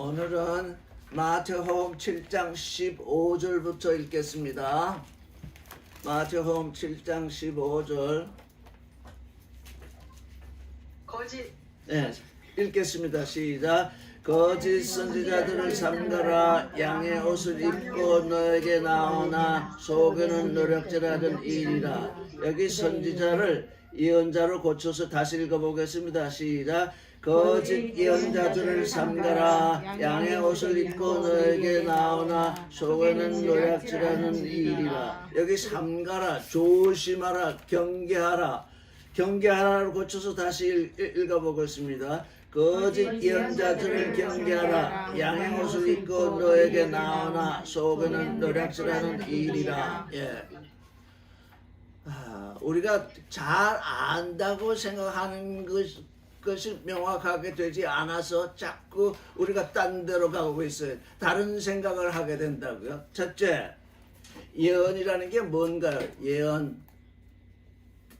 오늘은 마태복음 7장 15절부터 읽겠습니다. 마태복음 7장 15절. 거짓. 네, 읽겠습니다. 시작. 거짓 선지자들을 삼가라. 양의 옷을 입고 너에게 나오나 속에는 노략질하는 일이라. 여기 선지자를 예언자로 고쳐서 다시 읽어보겠습니다. 시작. 거짓 예언자들을 삼가라. 양의 옷을 입고 너에게 나오나 속에는 노략질하는 일이라. 여기 삼가라, 조심하라, 경계하라. 경계하라를 고쳐서 다시 읽어보겠습니다. 거짓 예언자들을 경계하라. 양의 옷을 입고 너에게 나오나 속에는 노략질하는 일이라. 예. 우리가 잘 안다고 생각하는 것이 명확하게 되지 않아서 자꾸 우리가 딴 데로 가고 있어요. 다른 생각을 하게 된다고요. 첫째, 예언이라는 게 뭔가요? 예언.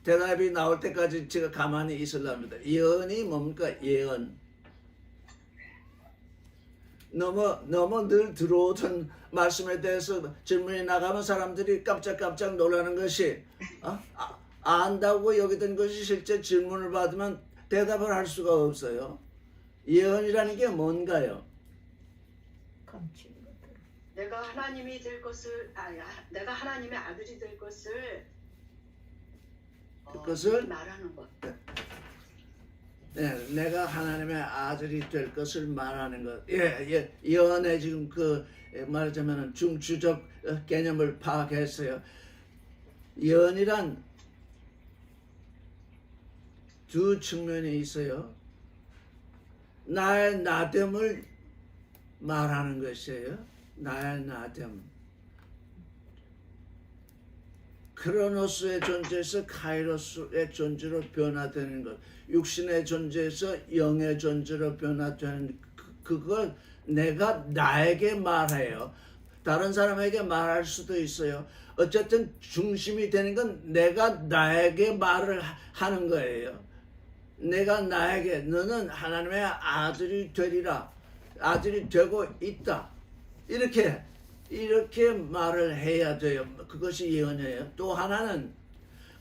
대답이 나올 때까지 제가 가만히 있으랍니다. 예언이 뭡니까? 예언. 너무 늘 들어오던 말씀에 대해서 질문이 나가면 사람들이 깜짝깜짝 놀라는 것이 안다고 여기던 것이 실제 질문을 받으면 대답을 할 수가 없어요. 예언이라는 게 뭔가요? 내가 하나님이 될 것을 내가 하나님의 아들이 될 것을 말하는 것. 네, 내가 하나님의 아들이 될 것을 말하는 것. 예언의 지금 말하자면 중추적 개념을 파악했어요. 예언이란 두 측면이 있어요. 나의 나됨을 말하는 것이에요. 나의 나됨. 크로노스의 존재에서 카이로스의 존재로 변화되는 것. 육신의 존재에서 영의 존재로 변화되는 그걸 내가 나에게 말해요. 다른 사람에게 말할 수도 있어요. 어쨌든 중심이 되는 건 내가 나에게 말을 하는 거예요. 내가 나에게 너는 하나님의 아들이 되리라. 아들이 되고 있다. 이렇게 말을 해야 돼요. 그것이 예언이에요. 또 하나는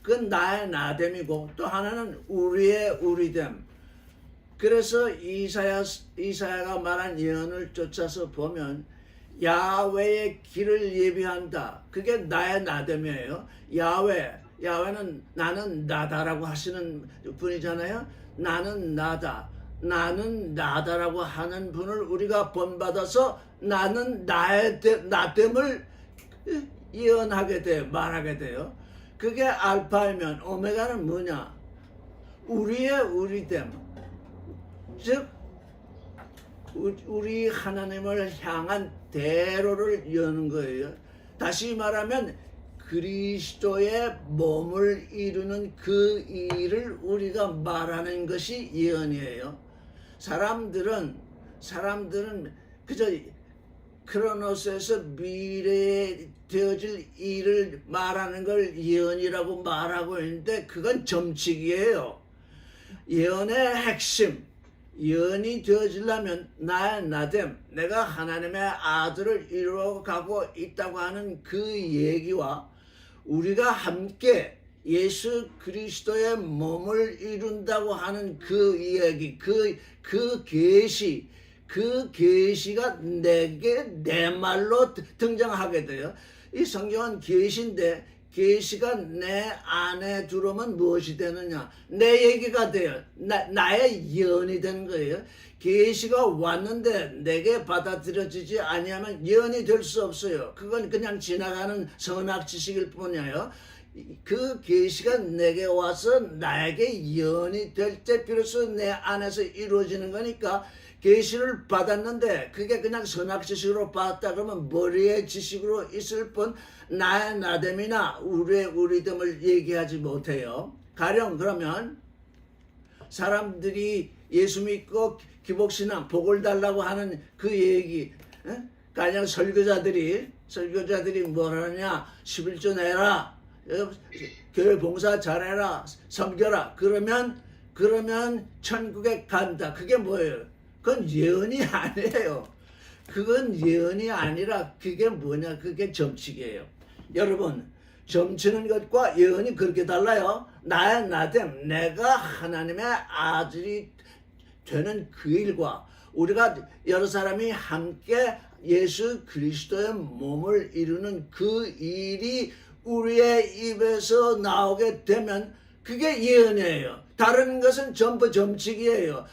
그건 나의 나됨이고 또 하나는 우리의 우리됨. 그래서 이사야가 말한 예언을 쫓아서 보면 야훼의 길을 예비한다. 그게 나의 나됨이에요. 야훼는 나는 나다라고 하시는 분이잖아요. 나는 나다. 나는 나다라고 하는 분을 우리가 본받아서 나는 나의 나됨을 예언하게 돼요. 말하게 돼요. 그게 알파이면 오메가는 뭐냐? 우리의 우리됨. 즉 우리 하나님을 향한 대로를 여는 거예요. 다시 말하면 그리스도의 몸을 이루는 그 일을 우리가 말하는 것이 예언이에요. 사람들은 그저 크로노스에서 미래에 되어질 일을 말하는 걸 예언이라고 말하고 있는데 그건 점칙이에요. 예언의 핵심, 예언이 되어지려면 나의 나됨, 내가 하나님의 아들을 이루어가고 있다고 하는 그 얘기와 우리가 함께 예수 그리스도의 몸을 이룬다고 하는 그 이야기, 그 계시가 내 말로 등장하게 돼요. 이 성경은 계시인데 계시가 내 안에 들어오면 무엇이 되느냐? 내 얘기가 돼요. 나의 예언이 되는 거예요. 계시가 왔는데 내게 받아들여지지 아니하면 예언이 될 수 없어요. 그건 그냥 지나가는 선악 지식일 뿐이에요. 그 계시가 내게 와서 나에게 예언이 될 때 비로소 내 안에서 이루어지는 거니까 계시를 받았는데 그게 그냥 선악 지식으로 받았다 그러면 머리의 지식으로 있을 뿐 나의 나됨이나 우리의 우리됨을 얘기하지 못해요. 가령 그러면 사람들이 예수 믿고 기복신앙 복을 달라고 하는 그 얘기, 가령 설교자들이 뭘 하느냐? 11조 내라. 교회 봉사 잘해라. 섬겨라. 그러면 천국에 간다. 그게 뭐예요? 그건 예언이 아니에요. 그건 예언이 아니라 그게 뭐냐? 그게 점치기예요. 여러분, 점치는 것과 예언이 그렇게 달라요. 나의 나됨, 내가 하나님의 아들이 되는 그 일과 우리가 여러 사람이 함께 예수 그리스도의 몸을 이루는 그 일이 우리의 입에서 나오게 되면 그게 예언이에요. 다른 것은 전부 점치기예요.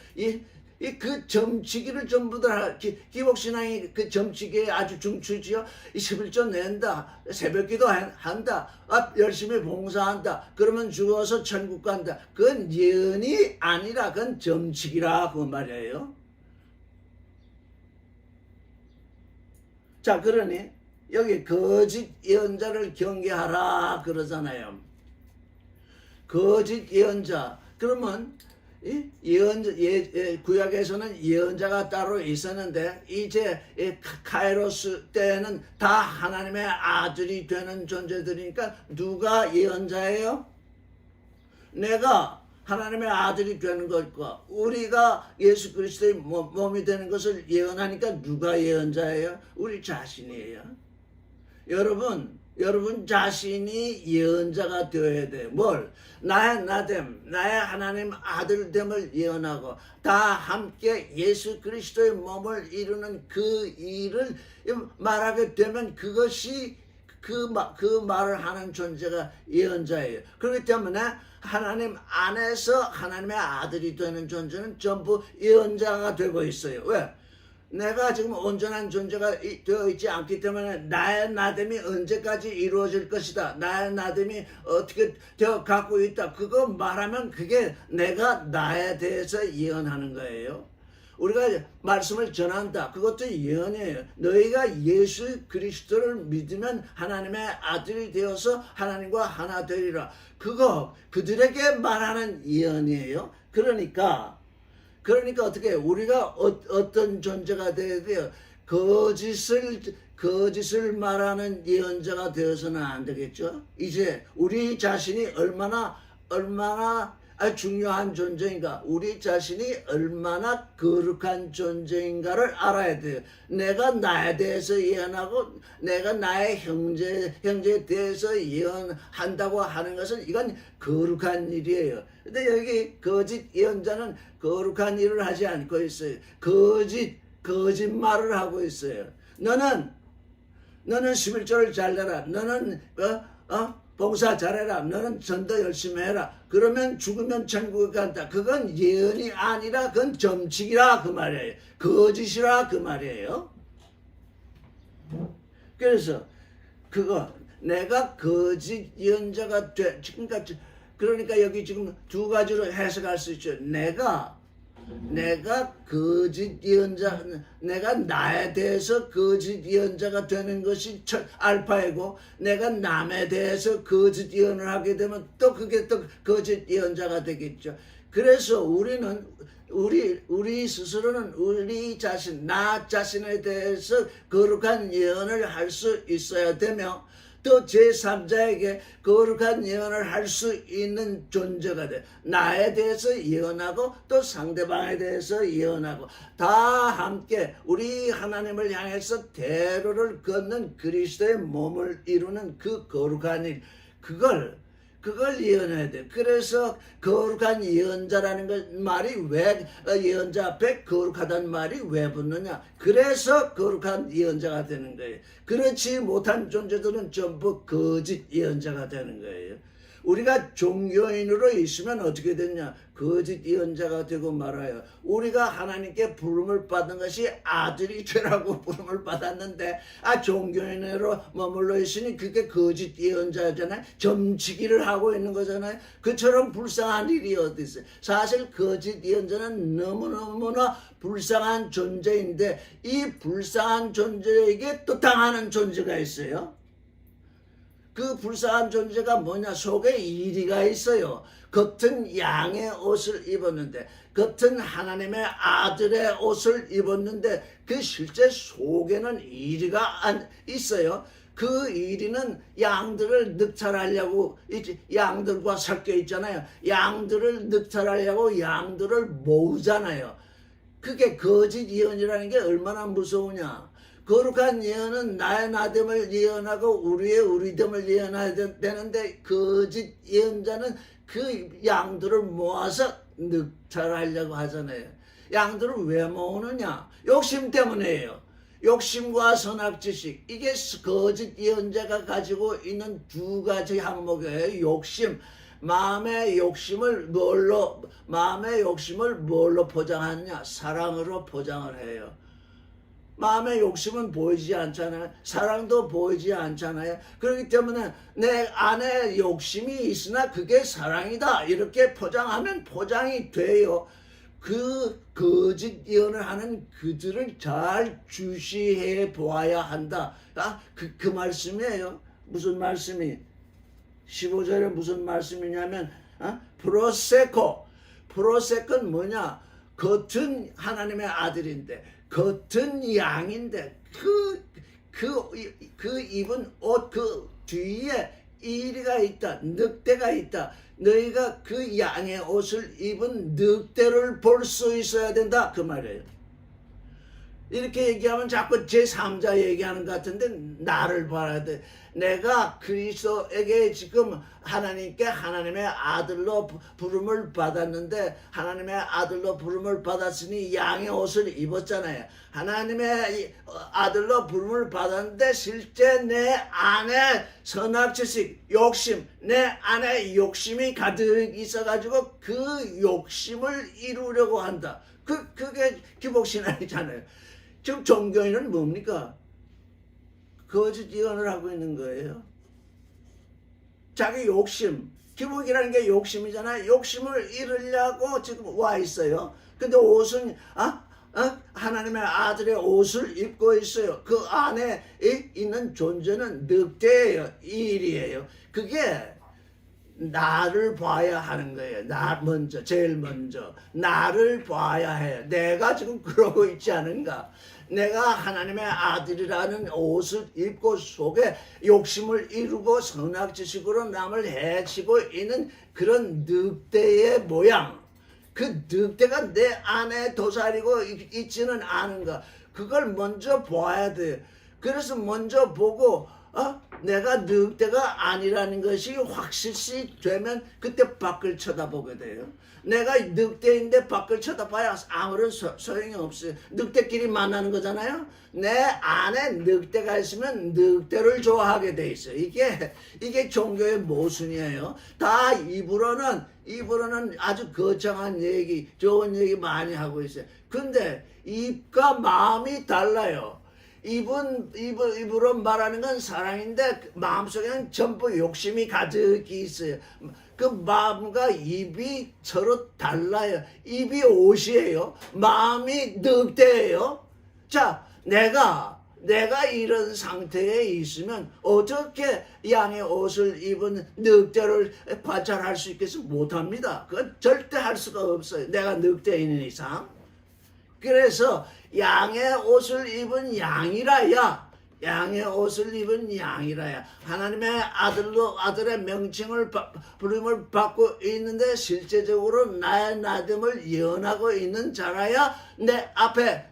그 점치기를 전부 다 기복신앙이 그 점치기에 아주 중추지요. 11조 낸다, 새벽기도 한다, 열심히 봉사한다, 그러면 죽어서 천국 간다. 그건 예언이 아니라 그건 점치기라 그 말이에요. 자, 그러니 여기 거짓 예언자를 경계하라 그러잖아요. 거짓 예언자. 그러면 예언자, 구약에서는 예언자가 따로 있었는데 이제 카이로스 때는 다 하나님의 아들이 되는 존재들이니까 누가 예언자예요? 내가 하나님의 아들이 되는 것과 우리가 예수 그리스도의 몸이 되는 것을 예언하니까 누가 예언자예요? 우리 자신이에요. 여러분 자신이 예언자가 되어야 돼요. 뭘? 나의 나됨, 나의 하나님 아들됨을 예언하고 다 함께 예수 그리스도의 몸을 이루는 그 일을 말하게 되면 그것이 그 말을 하는 존재가 예언자예요. 그렇기 때문에 하나님 안에서 하나님의 아들이 되는 존재는 전부 예언자가 되고 있어요. 왜? 내가 지금 온전한 존재가 되어 있지 않기 때문에 나의 나됨이 언제까지 이루어질 것이다. 나의 나됨이 어떻게 되어 갖고 있다. 그거 말하면 그게 내가 나에 대해서 예언하는 거예요. 우리가 말씀을 전한다. 그것도 예언이에요. 너희가 예수 그리스도를 믿으면 하나님의 아들이 되어서 하나님과 하나 되리라. 그거 그들에게 말하는 예언이에요. 그러니까 어떻게 우리가 어떤 존재가 되어야 돼요? 거짓을 말하는 예언자가 되어서는 안 되겠죠. 이제 우리 자신이 얼마나 중요한 존재인가, 우리 자신이 얼마나 거룩한 존재인가를 알아야 돼요. 내가 나에 대해서 예언하고 내가 나의 형제에 대해서 예언한다고 하는 것은 이건 거룩한 일이에요. 근데 여기 거짓 예언자는 거룩한 일을 하지 않고 있어요. 거짓말을 하고 있어요. 너는 11조를 잘 내라. 너는 봉사 잘해라. 너는 전도 열심히 해라. 그러면 죽으면 천국에 간다. 그건 예언이 아니라 그건 점치기라 그 말이에요. 거짓이라 그 말이에요. 그래서 그거 내가 거짓 예언자가 그러니까 여기 지금 두 가지로 해석할 수 있죠. 내가 거짓 예언자, 내가 나에 대해서 거짓 예언자가 되는 것이 알파이고, 내가 남에 대해서 거짓 예언을 하게 되면 또 그게 또 거짓 예언자가 되겠죠. 그래서 우리 스스로는 우리 자신, 나 자신에 대해서 거룩한 예언을 할 수 있어야 되며, 또 제3자에게 거룩한 예언을 할 수 있는 존재가 돼. 나에 대해서 예언하고 또 상대방에 대해서 예언하고 다 함께 우리 하나님을 향해서 대로를 걷는 그리스도의 몸을 이루는 그 거룩한 일, 그걸 예언해야 돼. 그래서 거룩한 예언자라는 말이 왜 예언자 앞에 거룩하다는 말이 왜 붙느냐? 그래서 거룩한 예언자가 되는 거예요. 그렇지 못한 존재들은 전부 거짓 예언자가 되는 거예요. 우리가 종교인으로 있으면 어떻게 되냐? 거짓 예언자가 되고 말아요. 우리가 하나님께 부름을 받은 것이 아들이 되라고 부름을 받았는데 종교인으로 머물러 있으니 그게 거짓 예언자잖아요. 점치기를 하고 있는 거잖아요. 그처럼 불쌍한 일이 어디 있어요? 사실 거짓 예언자는 너무너무나 불쌍한 존재인데 이 불쌍한 존재에게 또 당하는 존재가 있어요. 그 불쌍한 존재가 뭐냐? 속에 이리가 있어요. 겉은 양의 옷을 입었는데, 겉은 하나님의 아들의 옷을 입었는데 그 실제 속에는 이리가 있어요. 그 이리는 양들을 늑탈하려고, 양들과 섞여 있잖아요. 양들을 늑탈하려고 양들을 모으잖아요. 그게 거짓 예언이라는 게 얼마나 무서우냐. 거룩한 예언은 나의 나됨을 예언하고 우리의 우리됨을 예언해야 되는데 거짓 예언자는 그 양들을 모아서 늑탈하려고 하잖아요. 양들을 왜 모으느냐? 욕심 때문에요. 욕심과 선악지식. 이게 거짓 예언자가 가지고 있는 두 가지 항목이에요. 욕심. 마음의 욕심을 뭘로 포장하느냐? 사랑으로 포장을 해요. 마음의 욕심은 보이지 않잖아요. 사랑도 보이지 않잖아요. 그렇기 때문에 내 안에 욕심이 있으나 그게 사랑이다. 이렇게 포장하면 포장이 돼요. 그 거짓 예언을 하는 그들을 잘 주시해 보아야 한다. 그 말씀이에요. 무슨 말씀이? 15절에 무슨 말씀이냐면 프로세코는 뭐냐? 겉은 하나님의 아들인데 겉은 양인데 그 입은 옷 그 뒤에 이리가 있다. 늑대가 있다. 너희가 그 양의 옷을 입은 늑대를 볼 수 있어야 된다. 그 말이에요. 이렇게 얘기하면 자꾸 제3자 얘기하는 것 같은데 나를 봐야 돼. 내가 그리스도에게 지금 하나님께 하나님의 아들로 부름을 받았는데 하나님의 아들로 부름을 받았으니 양의 옷을 입었잖아요. 하나님의 아들로 부름을 받았는데 실제 내 안에 선악지식, 욕심, 내 안에 욕심이 가득 있어가지고 그 욕심을 이루려고 한다. 그게 기복신앙이잖아요. 지금 종교인은 뭡니까? 거짓 예언을 하고 있는 거예요. 자기 욕심, 기복이라는 게 욕심이잖아요. 욕심을 이루려고 지금 와 있어요. 근데 옷은 하나님의 아들의 옷을 입고 있어요. 그 안에 있는 존재는 늑대예요. 일이에요. 그게 나를 봐야 하는 거예요. 제일 먼저 나를 봐야 해요. 내가 지금 그러고 있지 않은가? 내가 하나님의 아들이라는 옷을 입고 속에 욕심을 이루고 선악지식으로 남을 해치고 있는 그런 늑대의 모양. 그 늑대가 내 안에 도사리고 있지는 않은가? 그걸 먼저 봐야 돼요. 그래서 먼저 보고 내가 늑대가 아니라는 것이 확실시 되면 그때 밖을 쳐다보게 돼요. 내가 늑대인데 밖을 쳐다봐야 아무런 소용이 없어요. 늑대끼리 만나는 거잖아요. 내 안에 늑대가 있으면 늑대를 좋아하게 돼 있어요. 이게 종교의 모순이에요. 다 입으로는 아주 거창한 얘기, 좋은 얘기 많이 하고 있어요. 근데 입과 마음이 달라요. 입으로 말하는 건 사랑인데 마음속에는 전부 욕심이 가득히 있어요. 그 마음과 입이 서로 달라요. 입이 옷이에요. 마음이 늑대예요. 자, 내가 이런 상태에 있으면 어떻게 양의 옷을 입은 늑대를 관찰할 수 있겠어? 못합니다. 그건 절대 할 수가 없어요. 내가 늑대인 이상. 그래서 양의 옷을 입은 양이라야 하나님의 아들의 명칭을 부름을 받고 있는데 실제적으로 나의 나됨을 예언하고 있는 자라야 내 앞에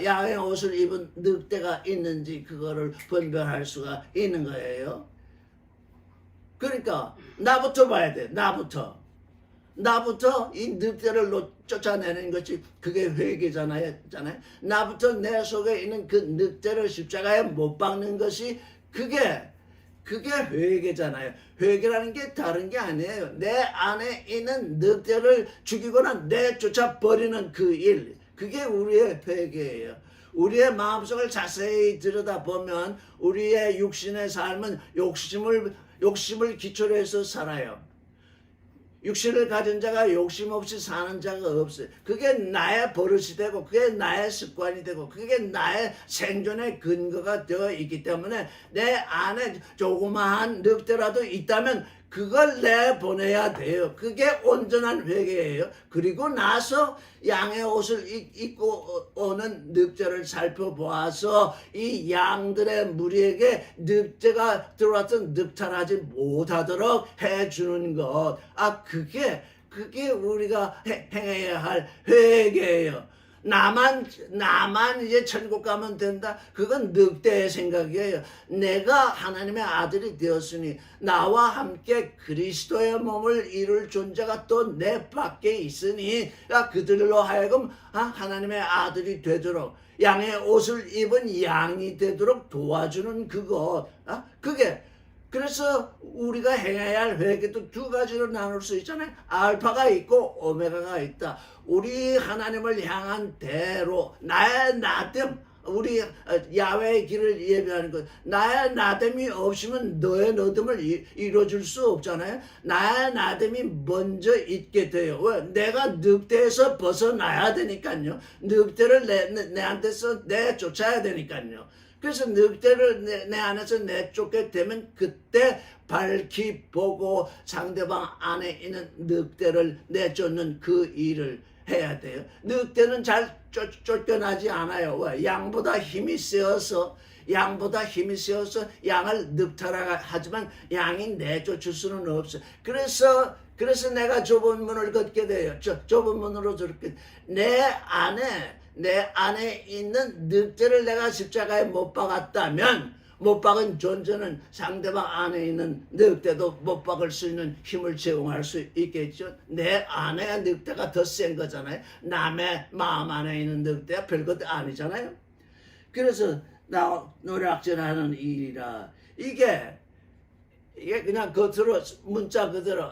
양의 옷을 입은 늑대가 있는지 그거를 분별할 수가 있는 거예요. 그러니까 나부터 봐야 돼. 나부터 이 늑대를 쫓아내는 것이 그게 회개잖아요. 나부터 내 속에 있는 그 늑대를 십자가에 못 박는 것이 그게 회개잖아요. 회개라는 게 다른 게 아니에요. 내 안에 있는 늑대를 죽이거나 내쫓아 버리는 그 일. 그게 우리의 회개예요. 우리의 마음속을 자세히 들여다보면 우리의 육신의 삶은 욕심을 기초로 해서 살아요. 육신을 가진 자가 욕심 없이 사는 자가 없어요. 그게 나의 버릇이 되고 그게 나의 습관이 되고 그게 나의 생존의 근거가 되어 있기 때문에 내 안에 조그마한 늑대라도 있다면 그걸 내보내야 돼요. 그게 온전한 회개예요. 그리고 나서 양의 옷을 입고 오는 늑대를 살펴보아서 이 양들의 무리에게 늑대가 들어왔던 늑탈하지 못하도록 해주는 것. 그게 우리가 행해야 할 회개예요. 나만 이제 천국 가면 된다. 그건 늑대의 생각이에요. 내가 하나님의 아들이 되었으니 나와 함께 그리스도의 몸을 이룰 존재가 또 내 밖에 있으니 그들로 하여금 하나님의 아들이 되도록 양의 옷을 입은 양이 되도록 도와주는 그것. 그게 그래서 우리가 행해야 할 회개도 두 가지로 나눌 수 있잖아요. 알파가 있고 오메가가 있다. 우리 하나님을 향한 대로 나의 나됨, 우리 야훼의 길을 예배하는 것. 나의 나됨이 없으면 너의 너됨을 이루어줄 수 없잖아요. 나의 나됨이 먼저 있게 돼요. 왜? 내가 늑대에서 벗어나야 되니까요. 늑대를 내한테서 내쫓아야 되니까요. 그래서 늑대를 내 안에서 내쫓게 되면 그때 밝히 보고 상대방 안에 있는 늑대를 내쫓는 그 일을 해야 돼요. 늑대는 잘 쫓겨나지 않아요. 왜? 양보다 힘이 세어서 양을 늑탈하지만 양이 내쫓을 수는 없어. 그래서 내가 좁은 문을 걷게 돼요. 좁은 문으로 저렇게 내 안에 있는 늑대를 내가 십자가에 못 박았다면 못 박은 존재는 상대방 안에 있는 늑대도 못 박을 수 있는 힘을 제공할 수 있겠죠. 내 안에 늑대가 더 센 거잖아요. 남의 마음 안에 있는 늑대가 별것도 아니잖아요. 그래서 나 노략질하는 일이라 이게 그냥 겉으로 문자 그대로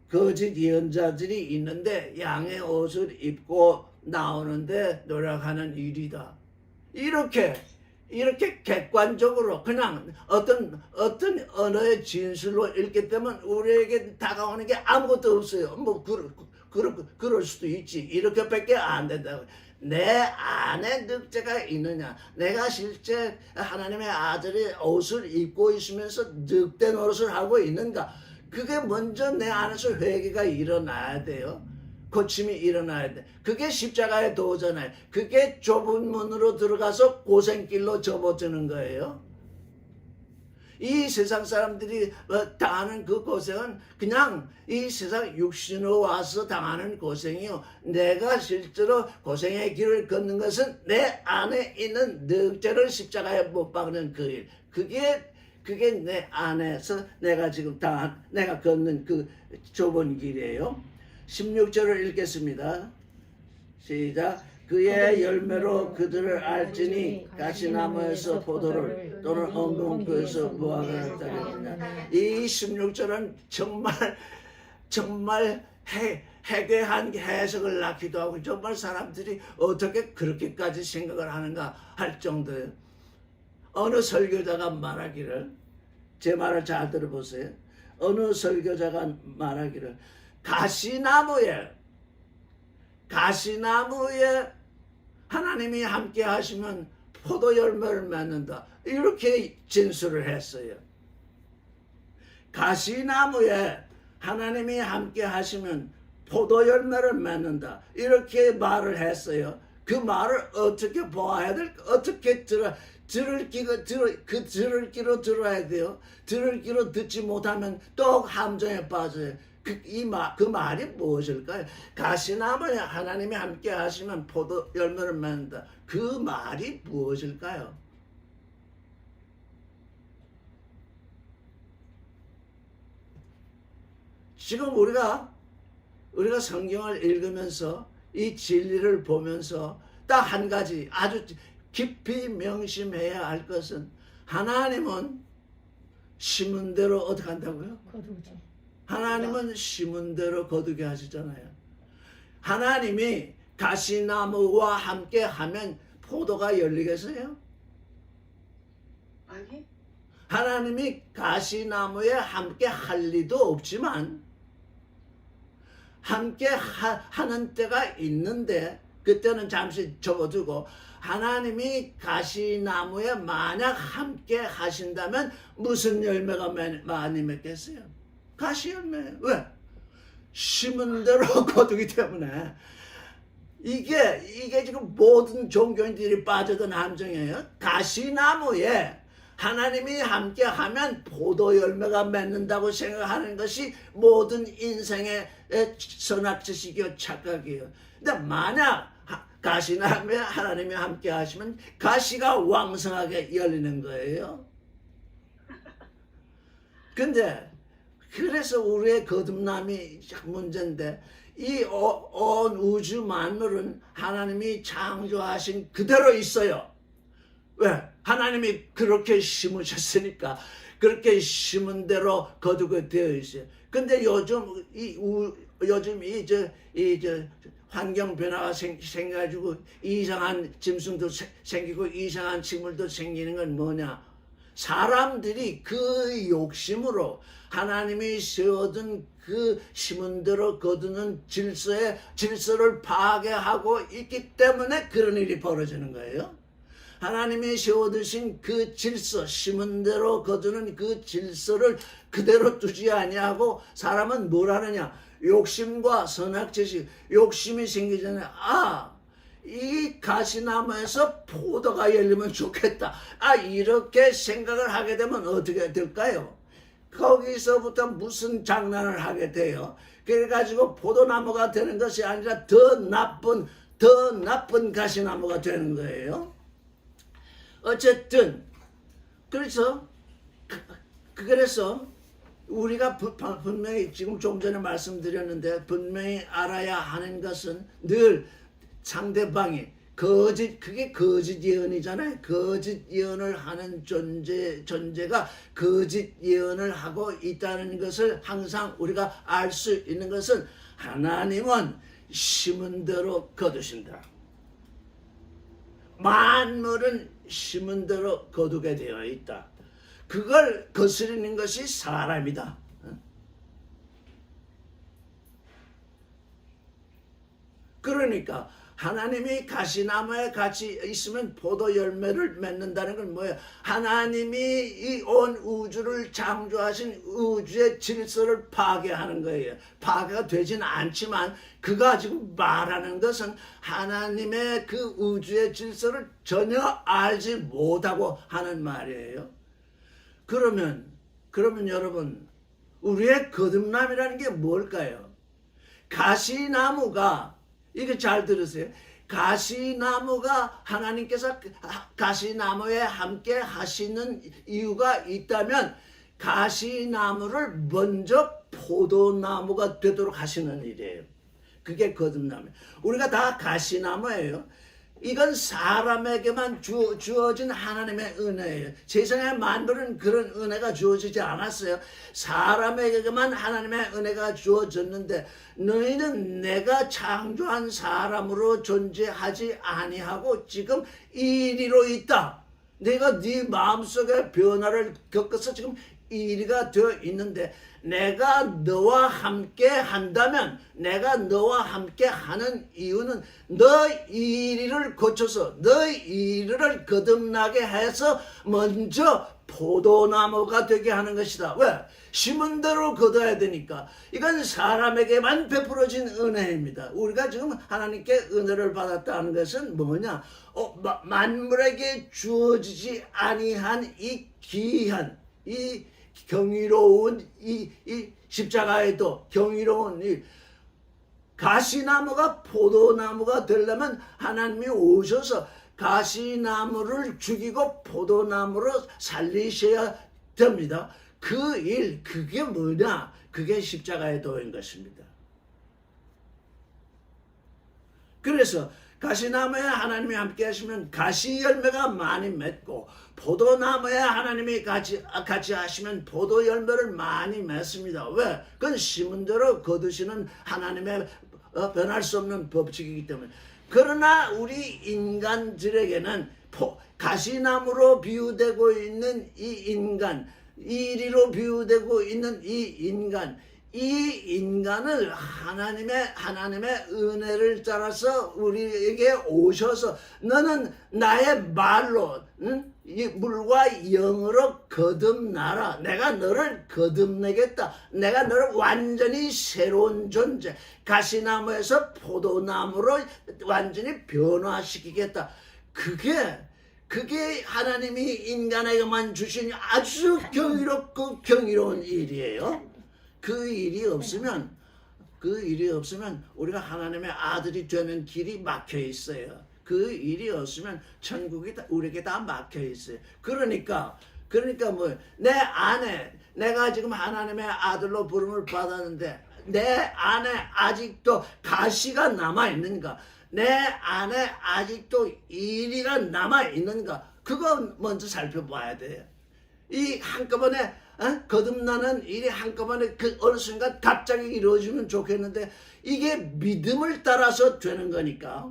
거짓 예언자들이 있는데 양의 옷을 입고 나오는데 노력하는 일이다. 이렇게 객관적으로 그냥 어떤 언어의 진술로 읽기 때문에 우리에게 다가오는 게 아무것도 없어요. 뭐 그럴 수도 있지. 이렇게밖에 안 된다고. 내 안에 늑대가 있느냐? 내가 실제 하나님의 아들의 옷을 입고 있으면서 늑대 노릇을 하고 있는가? 그게 먼저 내 안에서 회개가 일어나야 돼요. 고침이 일어나야 돼. 그게 십자가의 도잖아요. 그게 좁은 문으로 들어가서 고생길로 접어드는 거예요. 이 세상 사람들이 당하는 그 고생은 그냥 이 세상 육신으로 와서 당하는 고생이요. 내가 실제로 고생의 길을 걷는 것은 내 안에 있는 늑대를 십자가에 못 박는 그 일. 그게 내 안에서 내가 지금 내가 걷는 그 좁은 길이에요. 16절을 읽겠습니다. 시작. 그의 열매로 그들을 알지니 가시나무에서 포도를 또는 엉겅퀴에서 무화과를 따르느냐. 이 16절은 정말 해괴한 해석을 낳기도 하고 정말 사람들이 어떻게 그렇게까지 생각을 하는가 할 정도예요. 어느 설교자가 말하기를, 제 말을 잘 들어보세요. 어느 설교자가 말하기를 가시나무에 하나님이 함께 하시면 포도 열매를 맺는다. 이렇게 진술을 했어요. 가시나무에 하나님이 함께 하시면 포도 열매를 맺는다. 이렇게 말을 했어요. 그 말을 어떻게 보아야 될까? 어떻게 들을 귀로 들어야 돼요. 들을 귀로 듣지 못하면 또 함정에 빠져요. 그 말이 무엇일까요? 가시나무에 하나님이 함께 하시면 포도 열매를 맺는다. 그 말이 무엇일까요? 지금 우리가 성경을 읽으면서 이 진리를 보면서 딱 한 가지 아주 깊이 명심해야 할 것은 하나님은 심은 대로 어떻게 한다고요? 거두지. 하나님은 심은 대로 거두게 하시잖아요. 하나님이 가시나무와 함께 하면 포도가 열리겠어요? 아니? 하나님이 가시나무에 함께 할 리도 없지만 함께 하는 때가 있는데 그때는 잠시 접어두고 하나님이 가시나무에 만약 함께 하신다면 무슨 열매가 많이 맺겠어요? 가시 열매. 왜? 심은 대로 거두기 때문에. 이게 지금 모든 종교인들이 빠져든 함정이에요. 가시나무에 하나님이 함께하면 포도 열매가 맺는다고 생각하는 것이 모든 인생의 선악지식이요 착각이에요. 근데 만약 가시나무에 하나님이 함께하시면 가시가 왕성하게 열리는 거예요. 근데 그래서 우리의 거듭남이 문제인데 이 온 우주 만물은 하나님이 창조하신 그대로 있어요. 왜? 하나님이 그렇게 심으셨으니까 그렇게 심은 대로 거두게 되어 있어요. 근데 요즘 환경 변화가 생겨가지고 이상한 짐승도 생기고 이상한 식물도 생기는 건 뭐냐? 사람들이 그 욕심으로 하나님이 세워둔 그 심은 대로 거두는 질서를 파괴하고 있기 때문에 그런 일이 벌어지는 거예요. 하나님이 세워두신 그 질서, 심은 대로 거두는 그 질서를 그대로 두지 아니하고 사람은 뭘 하느냐? 욕심과 선악지식, 욕심이 생기기 전에 이 가시나무에서 포도가 열리면 좋겠다. 이렇게 생각을 하게 되면 어떻게 될까요? 거기서부터 무슨 장난을 하게 돼요? 그래가지고 포도나무가 되는 것이 아니라 더 나쁜 가시나무가 되는 거예요. 어쨌든 그래서 우리가 분명히 지금 좀 전에 말씀드렸는데 분명히 알아야 하는 것은 늘 상대방이 그게 거짓 예언이잖아요. 거짓 예언을 하는 존재가 거짓 예언을 하고 있다는 것을 항상 우리가 알 수 있는 것은 하나님은 심은 대로 거두신다. 만물은 심은 대로 거두게 되어 있다. 그걸 거스르는 것이 사람이다. 그러니까 하나님이 가시나무에 같이 있으면 포도 열매를 맺는다는 건 뭐예요? 하나님이 이 온 우주를 창조하신 우주의 질서를 파괴하는 거예요. 파괴가 되지는 않지만 그가 지금 말하는 것은 하나님의 그 우주의 질서를 전혀 알지 못하고 하는 말이에요. 그러면 여러분, 우리의 거듭남이라는 게 뭘까요? 가시나무가, 이거 잘 들으세요. 가시나무가 하나님께서 가시나무에 함께 하시는 이유가 있다면 가시나무를 먼저 포도나무가 되도록 하시는 일이에요. 그게 거듭남이에요. 우리가 다 가시나무예요. 이건 사람에게만 주어진 하나님의 은혜예요. 세상의 만물은 그런 은혜가 주어지지 않았어요. 사람에게만 하나님의 은혜가 주어졌는데 너희는 내가 창조한 사람으로 존재하지 아니하고 지금 이리로 있다. 내가 네 마음속에 변화를 겪어서 지금 이리가 되어 있는데 내가 너와 함께 한다면 내가 너와 함께 하는 이유는 너 이리를 고쳐서 너 이리를 거듭나게 해서 먼저 포도나무가 되게 하는 것이다. 왜? 심은 대로 거둬야 되니까. 이건 사람에게만 베풀어진 은혜입니다. 우리가 지금 하나님께 은혜를 받았다는 것은 뭐냐? 만물에게 주어지지 아니한 이 귀한 이 경이로운 이 십자가에도 경이로운 이 가시나무가 포도나무가 되려면 하나님이 오셔서 가시나무를 죽이고 포도나무로 살리셔야 됩니다. 그게 뭐냐? 그게 십자가의 도인 것입니다. 그래서 가시나무에 하나님이 함께 하시면 가시 열매가 많이 맺고 포도나무에 하나님이 같이 하시면 포도 열매를 많이 맺습니다. 왜? 그건 심은 대로 거두시는 하나님의 변할 수 없는 법칙이기 때문에. 그러나 우리 인간들에게는 가시나무로 비유되고 있는 이 인간, 이리로 비유되고 있는 이 인간을 하나님의 은혜를 따라서 우리에게 오셔서 너는 나의 말로 이 물과 영으로 거듭나라. 내가 너를 거듭내겠다. 내가 너를 완전히 새로운 존재, 가시나무에서 포도나무로 완전히 변화시키겠다. 그게 하나님이 인간에게만 주신 아주 경이롭고 경이로운 일이에요. 그 일이 없으면 우리가 하나님의 아들이 되는 길이 막혀 있어요. 그 일이 없으면 천국이 우리에게 다 막혀 있어요. 그러니까 뭐 내 안에 내가 지금 하나님의 아들로 부름을 받았는데 내 안에 아직도 가시가 남아 있는가? 내 안에 아직도 일이가 남아 있는가? 그거 먼저 살펴봐야 돼요. 이 한꺼번에 거듭나는 일이 한꺼번에 그 어느 순간 갑자기 이루어지면 좋겠는데 이게 믿음을 따라서 되는 거니까.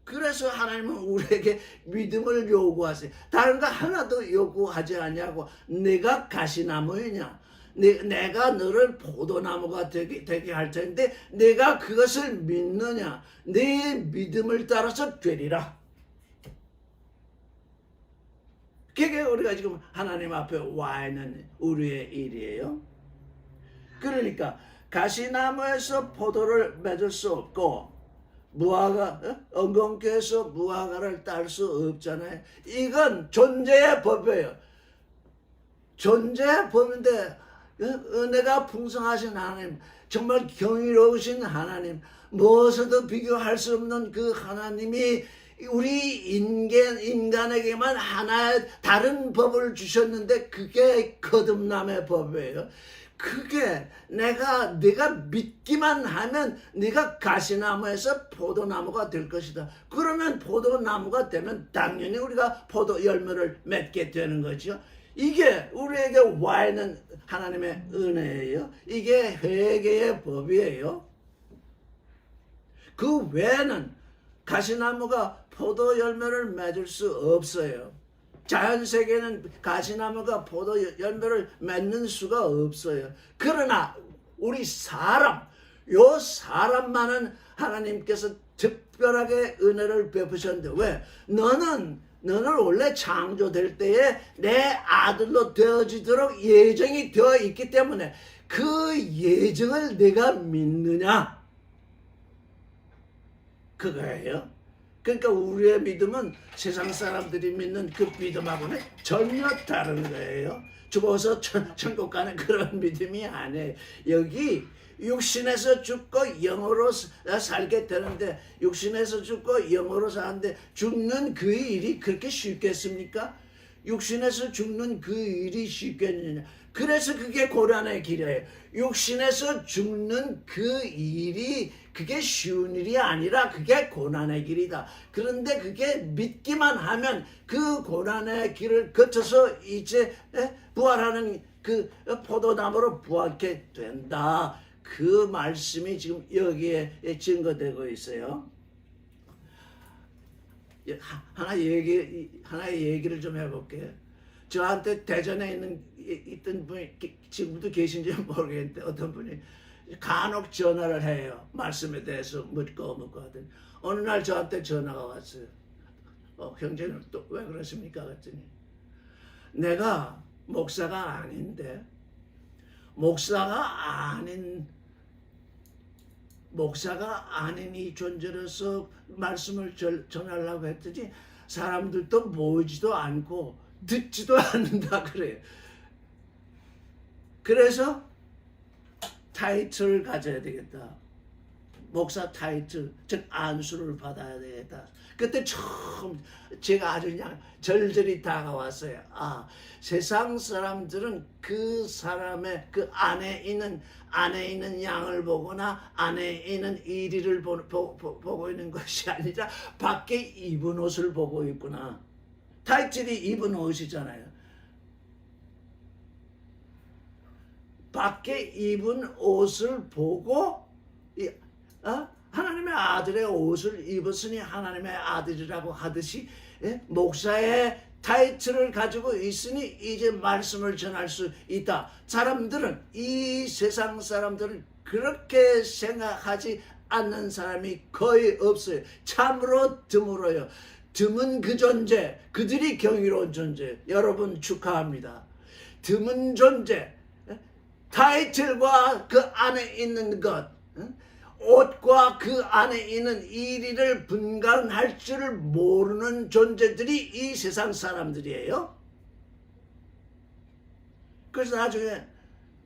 그래서 하나님은 우리에게 믿음을 요구하세요. 다른 거 하나도 요구하지 않냐고. 내가 가시나무이냐? 내가 너를 포도나무가 되게 할 텐데 내가 그것을 믿느냐? 내 믿음을 따라서 되리라. 그게 우리가 지금 하나님 앞에 와 있는 우리의 일이에요. 그러니까 가시나무에서 포도를 맺을 수 없고 엉겅퀴에서 무화과를 딸 수 없잖아요. 이건 존재의 법이에요. 존재의 법인데 은혜가 풍성하신 하나님, 정말 경이로우신 하나님, 무엇에도 비교할 수 없는 그 하나님이 우리 인간에게만 하나의 다른 법을 주셨는데 그게 거듭남의 법이에요. 그게 네가 믿기만 하면 네가 가시나무에서 포도나무가 될 것이다. 그러면 포도나무가 되면 당연히 우리가 포도 열매를 맺게 되는 거죠. 이게 우리에게 와 있는 하나님의 은혜예요. 이게 회개의 법이에요. 그 외에는 가시나무가 포도 열매를 맺을 수 없어요. 자연 세계는 가시나무가 포도 열매를 맺는 수가 없어요. 그러나 우리 요 사람만은 하나님께서 특별하게 은혜를 베푸셨는데 왜? 너는 원래 창조될 때에 내 아들로 되어지도록 예정이 되어 있기 때문에 그 예정을 내가 믿느냐? 그거예요. 그러니까 우리의 믿음은 세상 사람들이 믿는 그 믿음하고는 전혀 다른 거예요. 죽어서 천국 가는 그런 믿음이 아니에요. 여기 육신에서 죽고 영으로 살게 되는데 육신에서 죽고 영으로 사는데 죽는 그 일이 그렇게 쉽겠습니까? 육신에서 죽는 그 일이 쉽겠느냐? 그래서 그게 고난의 길이에요. 육신에서 죽는 그 일이 그게 쉬운 일이 아니라 그게 고난의 길이다. 그런데 그게 믿기만 하면 그 고난의 길을 거쳐서 이제 부활하는 그 포도나무로 부활게 된다. 그 말씀이 지금 여기에 증거되고 있어요. 하나의 얘기를 좀 해볼게요. 저한테 대전에 있던 분이 지금도 계신지 모르겠는데 어떤 분이 간혹 전화를 해요. 말씀에 대해서 묻고 하더니 어느 날 저한테 전화가 왔어요. 형제는 또 왜 그러십니까? 그랬더니 내가 목사가 아닌데 목사가 아닌 이 존재로서 말씀을 전하려고 했더니 사람들도 모이지도 않고 듣지도 않는다 그래요. 그래서 타이틀을 가져야 되겠다. 목사 타이틀, 즉 안수를 받아야 되겠다. 그때 처음 제가 아주 그냥 절절히 다가왔어요. 세상 사람들은 그 사람의 그 안에 있는 양을 보거나 안에 있는 이리를 보고 있는 것이 아니라 밖에 입은 옷을 보고 있구나. 타이틀이 입은 옷이잖아요. 밖에 입은 옷을 보고 하나님의 아들의 옷을 입었으니 하나님의 아들이라고 하듯이 목사의 타이틀을 가지고 있으니 이제 말씀을 전할 수 있다. 이 세상 사람들은 그렇게 생각하지 않는 사람이 거의 없어요. 참으로 드물어요. 드문 그 존재, 그들이 경이로운 존재. 여러분 축하합니다. 드문 존재, 타이틀과 그 안에 있는 것, 옷과 그 안에 있는 이리를 분간할 줄을 모르는 존재들이 이 세상 사람들이에요. 그래서 나중에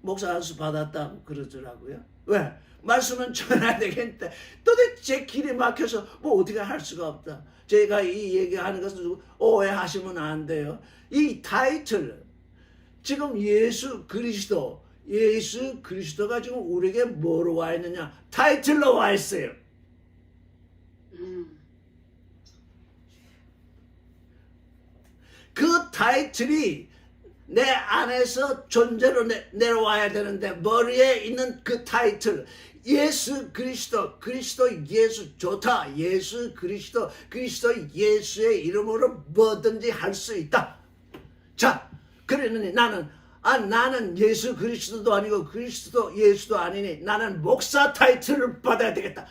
목사 안수 받았다고 그러더라고요. 왜? 말씀은 전해야 되겠는데 도대체 길이 막혀서 뭐 어떻게 할 수가 없다. 제가 이 얘기하는 것을 오해하시면 안 돼요. 이 타이틀, 지금 예수 그리스도가 지금 우리에게 뭐로 와 있느냐? 타이틀로 와 있어요. 그 타이틀이 내 안에서 존재로 내려와야 되는데, 머리에 있는 그 타이틀, 예수 그리스도, 그리스도 예수 좋다, 예수 그리스도, 그리스도 예수의 이름으로 뭐든지 할 수 있다. 자, 그러니 나는 예수 그리스도도 아니고 그리스도 예수도 아니니 나는 목사 타이틀을 받아야 되겠다.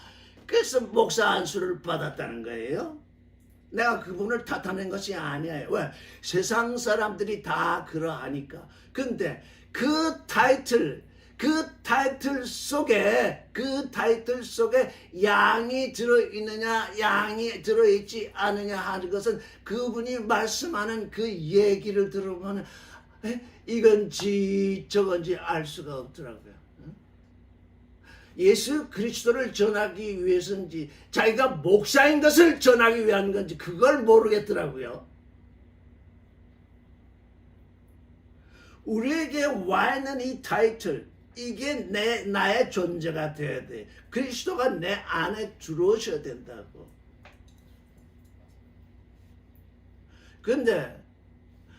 그래서 목사 안수를 받았다는 거예요. 내가 그분을 탓하는 것이 아니에요. 왜? 세상 사람들이 다 그러하니까. 근데 그 타이틀 속에 양이 들어있느냐 양이 들어있지 않느냐 하는 것은 그분이 말씀하는 그 얘기를 들어보면 이건지 저건지 알 수가 없더라고요. 예수 그리스도를 전하기 위해서인지 자기가 목사인 것을 전하기 위한 건지 그걸 모르겠더라고요. 우리에게 와 있는 이 타이틀, 이게 나의 존재가 돼야 돼. 그리스도가 내 안에 들어오셔야 된다고. 근데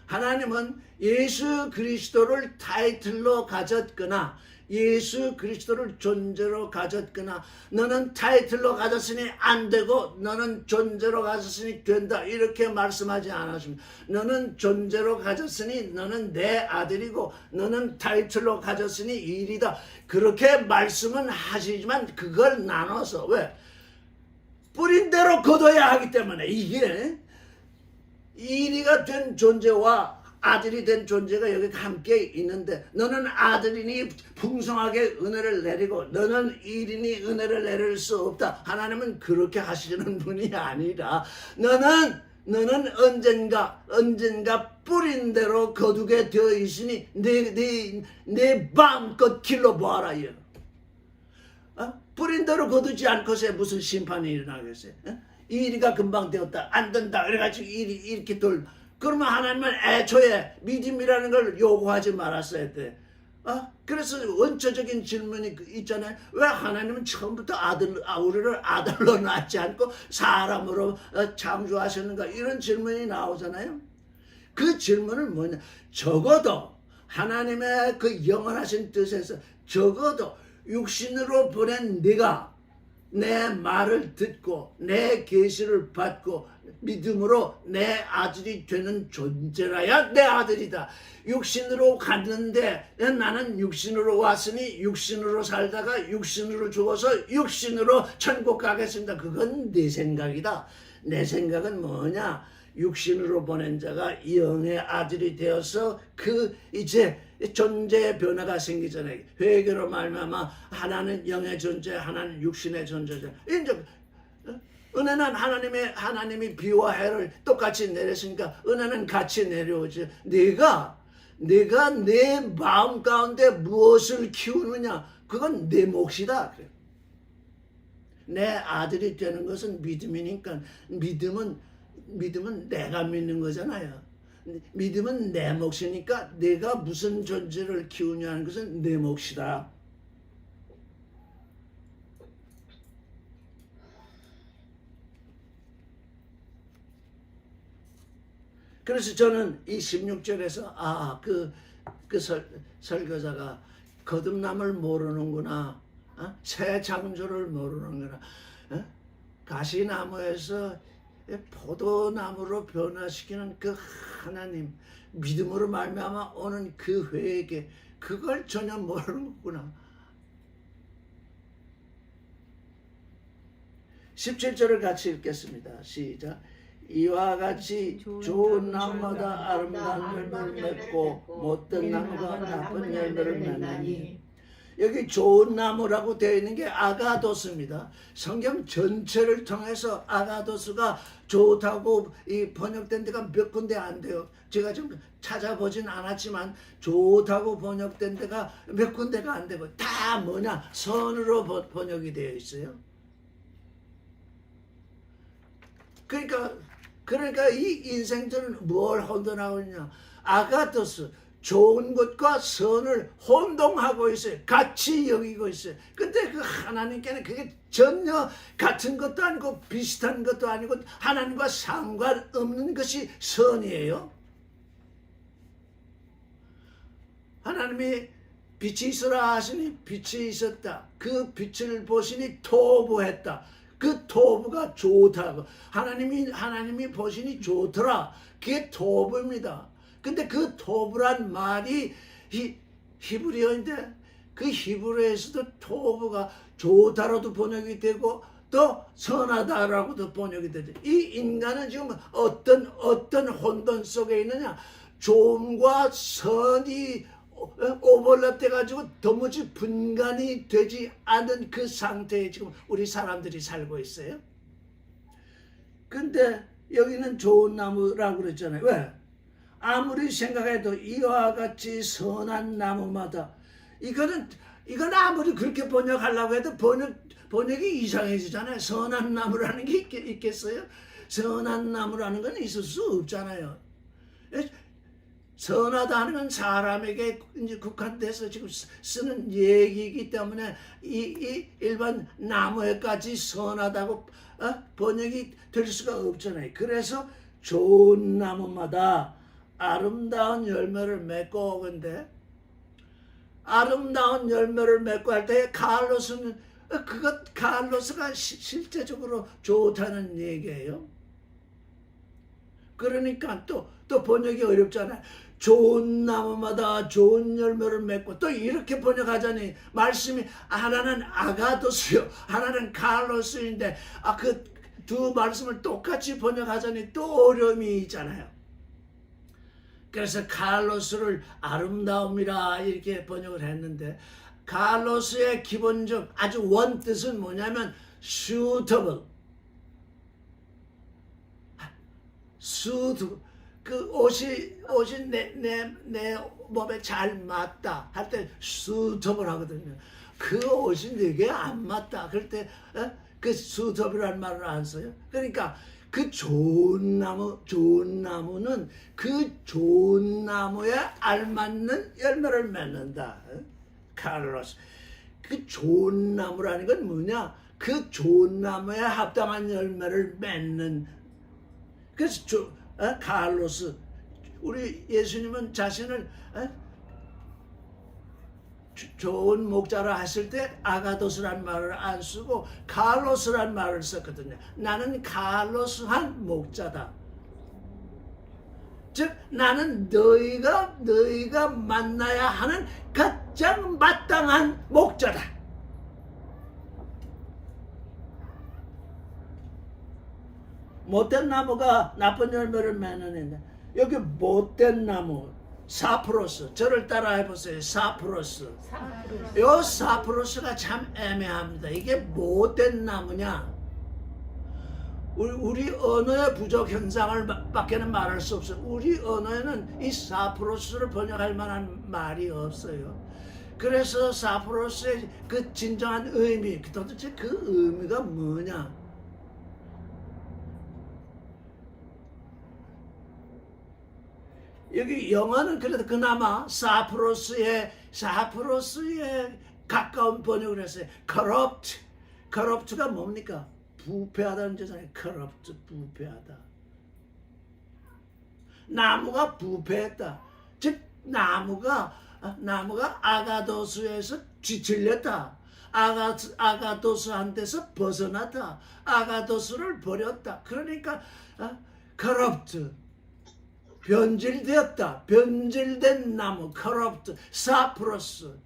하나님은 예수 그리스도를 타이틀로 가졌거나 예수 그리스도를 존재로 가졌거나 너는 타이틀로 가졌으니 안 되고 너는 존재로 가졌으니 된다 이렇게 말씀하지 않았습니다. 너는 존재로 가졌으니 너는 내 아들이고 너는 타이틀로 가졌으니 일이다. 그렇게 말씀은 하시지만 그걸 나눠서 왜? 뿌린 대로 거둬야 하기 때문에 이게 일이가 된 존재와 아들이 된 존재가 여기 함께 있는데 너는 아들이니 풍성하게 은혜를 내리고 너는 일이니 은혜를 내릴 수 없다. 하나님은 그렇게 하시는 분이 아니라 너는 언젠가 뿌린 대로 거두게 되어 있으니 내 마음껏 길러 보아라. 뿌린 대로 거두지 않고서 무슨 심판이 일어나겠어요? 일이가 금방 되었다 안 된다 그래가지고 일이 이렇게 그러면 하나님은 애초에 믿음이라는 걸 요구하지 말았어야 돼. 그래서 원초적인 질문이 있잖아요. 왜 하나님은 처음부터 우리를 아들로 낳지 않고 사람으로 창조하셨는가? 이런 질문이 나오잖아요. 그 질문은 뭐냐? 적어도 하나님의 그 영원하신 뜻에서 적어도 육신으로 보낸 네가 내 말을 듣고 내 계시를 받고 믿음으로 내 아들이 되는 존재라야 내 아들이다. 육신으로 갔는데 나는 육신으로 왔으니 육신으로 살다가 육신으로 죽어서 육신으로 천국 가겠습니다. 그건 내 생각이다. 내 생각은 뭐냐? 육신으로 보낸 자가 영의 아들이 되어서 이제 존재의 변화가 생기잖아요. 회개로 말미암아 하나는 영의 존재, 하나는 육신의 존재죠. 이제 은혜는 하나님이 비와 해를 똑같이 내렸으니까 은혜는 같이 내려오지. 내가 내 마음 가운데 무엇을 키우느냐, 그건 내 몫이다. 그래. 내 아들이 되는 것은 믿음이니까 믿음은 내가 믿는 거잖아요. 믿음은 내 몫이니까 내가 무슨 존재를 키우냐는 것은 내 몫이다. 그래서 저는 이 16절에서 그 설교자가 거듭남을 모르는구나. 새 창조를 모르는구나. 가시나무에서 포도나무로 변화시키는 그 하나님, 믿음으로 말미암아 오는 그 회개, 그걸 전혀 모르는구나. 17절을 같이 읽겠습니다. 시작. 이와 같이 좋은 나무마다 아름다운 열매를 맺고 못된 나무가 나쁜 열매를 맺나니 여기 좋은 나무라고 되어 있는 게 아가도스입니다. 성경 전체를 통해서 아가도스가 좋다고 이 번역된 데가 몇 군데 안 돼요. 제가 좀 찾아보진 않았지만 좋다고 번역된 데가 몇 군데가 안 되고 다 뭐냐 선으로 번역이 되어 있어요. 그러니까 이 인생들은 뭘 혼돈하고 있냐? 아가토스, 좋은 것과 선을 혼동하고 있어요. 같이 여기고 있어요. 근데 그 하나님께는 그게 전혀 같은 것도 아니고 비슷한 것도 아니고 하나님과 상관없는 것이 선이에요. 하나님이 빛이 있으라 하시니 빛이 있었다. 그 빛을 보시니 토부했다. 그 토부가 좋다고. 하나님이 보시니 좋더라. 그게 토부입니다. 근데 그 토부란 말이 히브리어인데 그 히브리어에서도 토부가 좋다라도 번역이 되고 또 선하다라고도 번역이 되죠. 이 인간은 지금 어떤 혼돈 속에 있느냐? 좋음과 선이 오버랩 돼가지고 도무지 분간이 되지 않은 그 상태에 지금 우리 사람들이 살고 있어요. 근데 여기는 좋은 나무라고 그랬잖아요. 왜? 아무리 생각해도 이와 같이 선한 나무마다 이건 아무리 그렇게 번역하려고 해도 번역이 이상해지잖아요. 선한 나무라는 게 있겠어요? 선한 나무라는 건 있을 수 없잖아요. 선하다 하는 건 사람에게 이제 국한돼서 지금 쓰는 얘기이기 때문에 이 일반 나무에까지 선하다고 번역이 될 수가 없잖아요. 그래서 좋은 나무마다 아름다운 열매를 맺고 오건데 아름다운 열매를 맺고 할 때 칼로스는 칼로스가 실제적으로 좋다는 얘기예요. 그러니까 또 번역이 어렵잖아요. 좋은 나무마다 좋은 열매를 맺고 또 이렇게 번역하자니 말씀이 하나는 아가도스요 하나는 칼로스인데 그 두 말씀을 똑같이 번역하자니 또 어려움이 있잖아요. 그래서 칼로스를 아름다움이라 이렇게 번역을 했는데 칼로스의 기본적 아주 원뜻은 뭐냐면 suitable 그 옷이 내 몸에 잘 맞다 할 때 suitable 하거든요. 그 옷이 내게 안 맞다 그럴 때 그 suitable이라는 말을 안 써요. 그러니까 그 좋은 나무는 그 좋은 나무에 알맞는 열매를 맺는다. 칼로스. 그 좋은 나무라는 건 뭐냐? 그 좋은 나무에 합당한 열매를 맺는. 그래서 칼로스. 우리 예수님은 자신을 좋은 목자라 했을 때 아가도스란 말을 안 쓰고 칼로스란 말을 썼거든요. 나는 칼로스한 목자다. 즉 나는 너희가 만나야 하는 가장 마땅한 목자다. 못된 나무가 나쁜 열매를 맺는 여기 못된 나무 사프로스 저를 따라 해보세요. 사프로스. 요 사프로스가 참 애매합니다. 이게 못된 나무냐? 우리 언어의 부족 현상을 밖에는 말할 수 없어요. 우리 언어에는 이 사프로스를 번역할 만한 말이 없어요. 그래서 사프로스의 그 진정한 의미, 도대체 그 의미가 뭐냐? 여기 영어는 그래도 그나마 사프로스에 가까운 번역을 했어요. corrupt가 뭡니까? 부패하다는 뜻이잖아요. corrupt, 부패하다. 나무가 부패했다. 즉 나무가 아가도스에서 뒤틀렸다. 아가도스한테서 벗어났다. 아가도스를 버렸다. 그러니까 corrupt. 변질되었다. 변질된 나무, corrupt, 사프로스.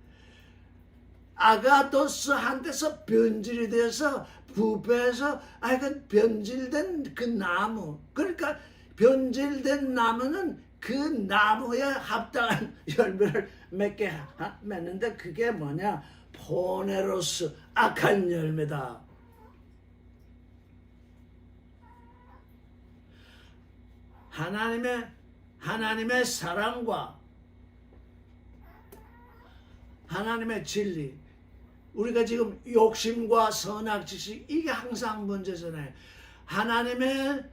아가도스한테서 변질이 돼서 부패해서 하여간 변질된 그 나무. 그러니까 변질된 나무는 그 나무에 합당한 열매를 맺는데 그게 뭐냐? 포네로스 악한 열매다. 하나님의 사랑과 하나님의 진리, 우리가 지금 욕심과 선악지식, 이게 항상 문제잖아요. 하나님의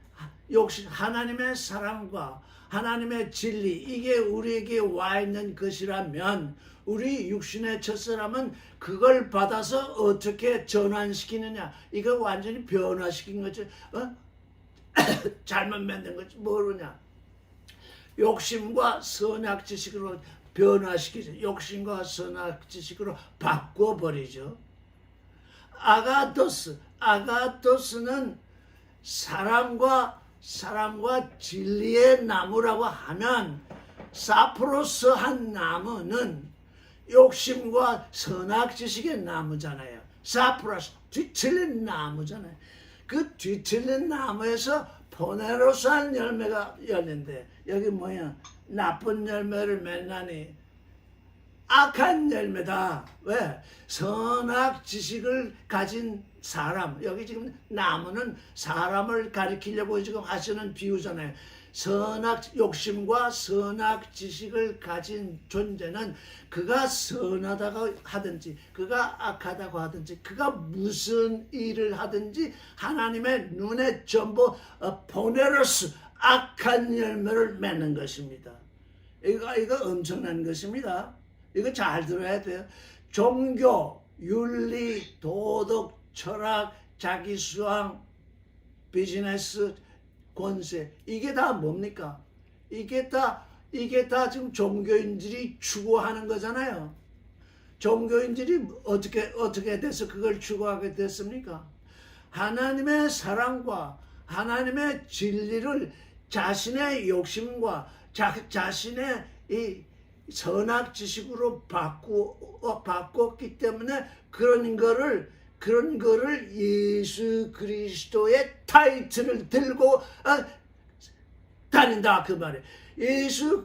욕심, 하나님의 사랑과 하나님의 진리, 이게 우리에게 와 있는 것이라면 우리 육신의 첫사람은 그걸 받아서 어떻게 전환시키느냐, 이거 완전히 변화시킨 거죠. 잘못 만든 거지 모르냐. 욕심과 선악지식으로 변화시키죠. 욕심과 선악지식으로 바꿔버리죠. 아가토스는 사랑과 진리의 나무라고 하면, 사프로스한 나무는 욕심과 선악지식의 나무잖아요. 사프로스, 뒤틀린 나무잖아요. 그 뒤틀린 나무에서 포네로스한 열매가 열린대. 여기 뭐야? 나쁜 열매를 맺나니 악한 열매다. 왜? 선악 지식을 가진 사람. 여기 지금 나무는 사람을 가리키려고 지금 하시는 비유잖아요. 욕심과 선악 지식을 가진 존재는 그가 선하다고 하든지 그가 악하다고 하든지 그가 무슨 일을 하든지 하나님의 눈에 전부 포네로스 악한 열매를 맺는 것입니다. 이거 엄청난 것입니다. 이거 잘 들어야 돼요. 종교, 윤리, 도덕, 철학, 자기수양, 비즈니스, 권세, 이게 다 뭡니까? 이게 다 지금 종교인들이 추구하는 거잖아요. 종교인들이 어떻게 돼서 그걸 추구하게 됐습니까? 하나님의 사랑과 하나님의 진리를 자신의 욕심과 자신의 이 선악 지식으로 바꿨기 때문에 그런 거를 예수 그리스도의 타이틀을 들고 다닌다 그 말이에요.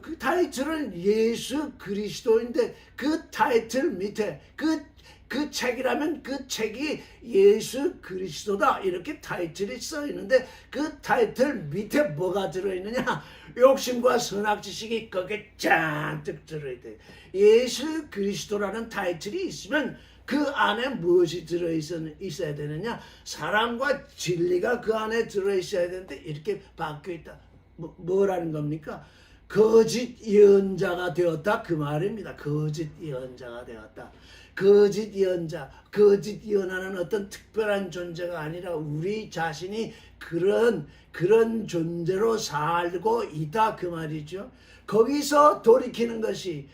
그 타이틀은 예수 그리스도인데 그 타이틀 밑에 그 책이라면 그 책이 예수 그리스도다 이렇게 타이틀이 써 있는데 그 타이틀 밑에 뭐가 들어있느냐? 욕심과 선악 지식이 거기에 잔뜩 들어있대. 예수 그리스도라는 타이틀이 있으면 그 안에 무엇이 들어있어야 되느냐? 사랑과 진리가 그 안에 들어있어야 되는데 이렇게 바뀌어있다. 뭐라는 겁니까? 거짓 예언자가 되었다 그 말입니다. 거짓 예언자가 되었다. 거짓 예언하는 어떤 특별한 존재가 아니라 우리 자신이 그런 존재로 살고 있다 그 말이죠. 거기서 돌이키는 것이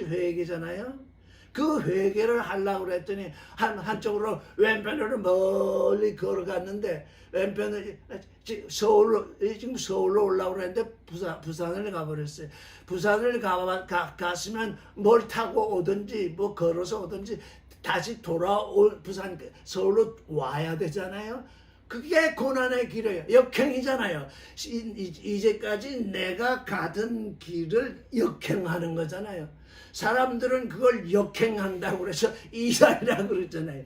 회개잖아요. 그 회개를 하려고 그랬더니 한쪽으로 왼편으로 멀리 걸어갔는데 지금 서울로 올라오고 그랬는데 부산을 가버렸어요. 부산을 갔으면 뭘 타고 오든지 뭐 걸어서 오든지 다시 서울로 와야 되잖아요. 그게 고난의 길이에요. 역행이잖아요. 이제까지 내가 가던 길을 역행하는 거잖아요. 사람들은 그걸 역행한다고 그래서 이단이라고 그랬잖아요.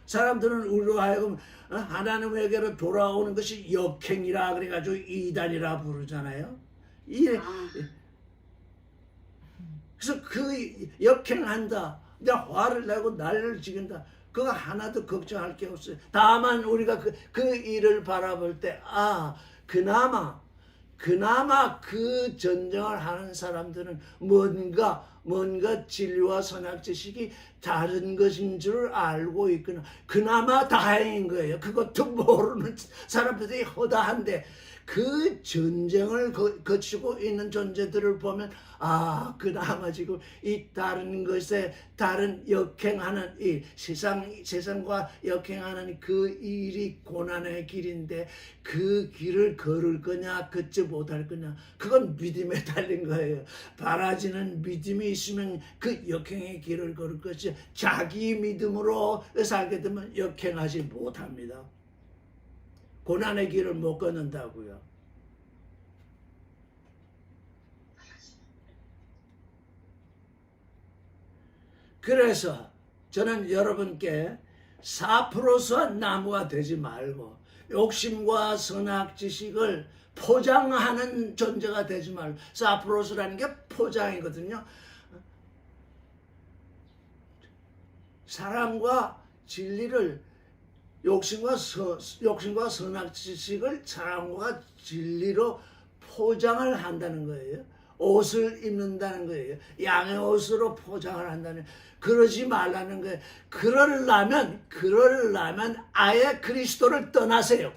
사람들은 우리로 하여금 하나님에게로 돌아오는 것이 역행이라 그래가지고 이단이라 부르잖아요. 그래서 그 역행한다. 내가 화를 내고 난리를 지긴다. 그거 하나도 걱정할 게 없어요. 다만 우리가 그 일을 바라볼 때 그나마 그 전쟁을 하는 사람들은 뭔가 진리와 선악 지식이 다른 것인 줄 알고 있구나. 그나마 다행인 거예요. 그것도 모르는 사람들이 허다한데 그 전쟁을 거치고 있는 존재들을 보면 그나마 지금 이 다른 것에 다른 역행하는 일, 세상과 역행하는 그 일이 고난의 길인데 그 길을 걸을 거냐 걷지 못할 거냐, 그건 믿음에 달린 거예요. 바라지는 믿음이 있으면 그 역행의 길을 걸을 것이, 자기 믿음으로 살게 되면 역행하지 못합니다. 고난의 길을 못 걷는다고요. 그래서 저는 여러분께 사프로스한 나무가 되지 말고 욕심과 선악 지식을 포장하는 존재가 되지 말고, 사프로스라는 게 포장이거든요. 사랑과 진리를 욕심과 선악 지식을 사랑과 진리로 포장을 한다는 거예요. 옷을 입는다는 거예요. 양의 옷으로 포장을 한다는 거예요. 그러지 말라는 거예요. 그러려면 아예 그리스도를 떠나세요.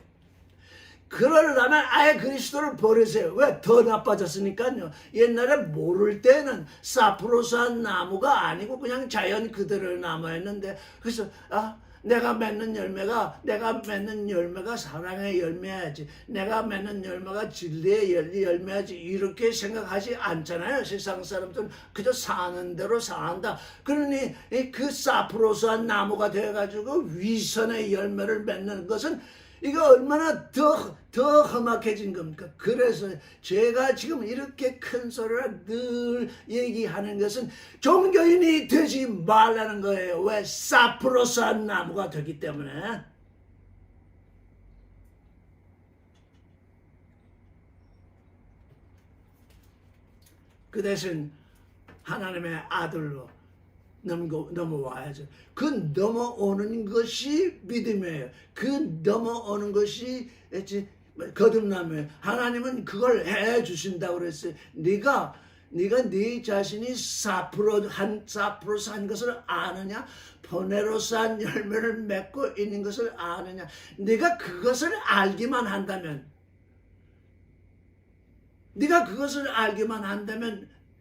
그러려면 아예 그리스도를 버리세요. 왜? 더 나빠졌으니까요. 옛날에 모를 때는 사프로스한 나무가 아니고 그냥 자연 그대로 나무였는데, 그래서 내가 맺는 열매가 사랑의 열매야지, 내가 맺는 열매가 진리의 열매야지, 이렇게 생각하지 않잖아요. 세상 사람들은 그저 사는 대로 산다. 그러니 그 사프로스한 나무가 되어가지고 위선의 열매를 맺는 것은 이거 얼마나 더 험악해진 겁니까? 그래서 제가 지금 이렇게 큰 소리로 늘 얘기하는 것은 종교인이 되지 말라는 거예요. 왜? 사프로스한 나무가 되기 때문에. 그 대신 하나님의 아들로 넘어와야죠. 그 넘어오는 것이 믿음이에요. 그 넘어오는 것이 거듭남이에요. 하나님은 그걸 해주신다고 그랬어요. 네가 네 자신이 사프로스한 것을 아느냐? 포네로스한 열매를 맺고 있는 것을 아느냐? 네가 그것을 알기만 한다면,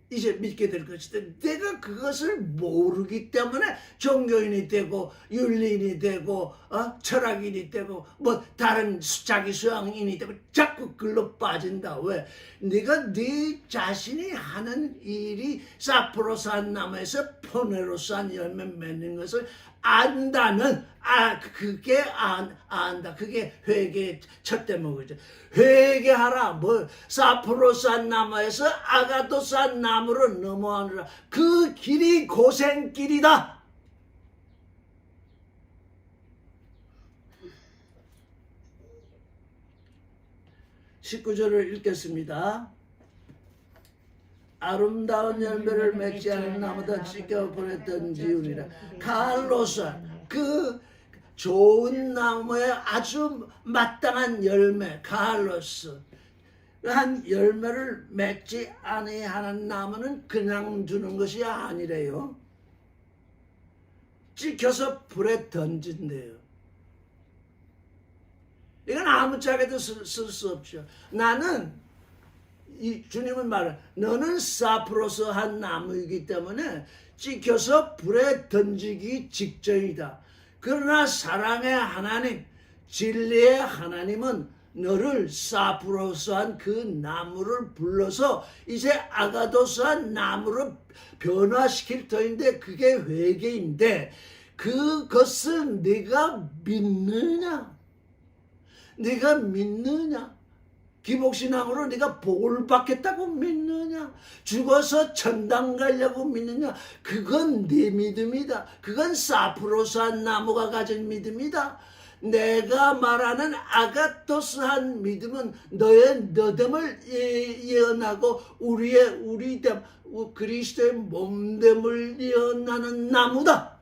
이제 믿게 될 것이다. 내가 그것을 모르기 때문에 종교인이 되고 윤리인이 되고 철학인이 되고 뭐 다른 자기 수양인이 되고 자꾸 글로 빠진다. 왜? 네가 네 자신이 하는 일이 사프로스한 나무에서 포네로스한 열매 맺는 것을 안다면, 그게 안다. 그게 회개의 첫 대목이죠. 회개하라. 뭐 사프로스한 나무에서 아가토스한 나무로 넘어가느라. 그 길이 고생길이다. (19절을) 읽겠습니다. 아름다운 열매를 맺지 않은 나무다 찢겨 버렸던지우니라. 칼로스, 그 좋은 나무에 아주 마땅한 열매, 칼로스 한 열매를 맺지 아니하는 나무는 그냥 주는 것이 아니래요. 찢겨서 불에 던진대요. 이건 아무짝에도 쓸 수 없죠. 주님은 말해, 너는 사프로스한 나무이기 때문에 찢겨서 불에 던지기 직전이다. 그러나 사랑의 하나님, 진리의 하나님은 너를 사프로스한 그 나무를 불러서 이제 아가도스한 나무로 변화시킬 터인데, 그게 회개인데, 그것을 네가 믿느냐? 기복신앙으로 네가 복을 받겠다고 믿느냐? 죽어서 천당 가려고 믿느냐? 그건 네 믿음이다. 그건 사프로스한 나무가 가진 믿음이다. 내가 말하는 아가토스한 믿음은 너의 너됨을 예언하고 우리됨, 그리스도의 몸됨을 예언하는 나무다.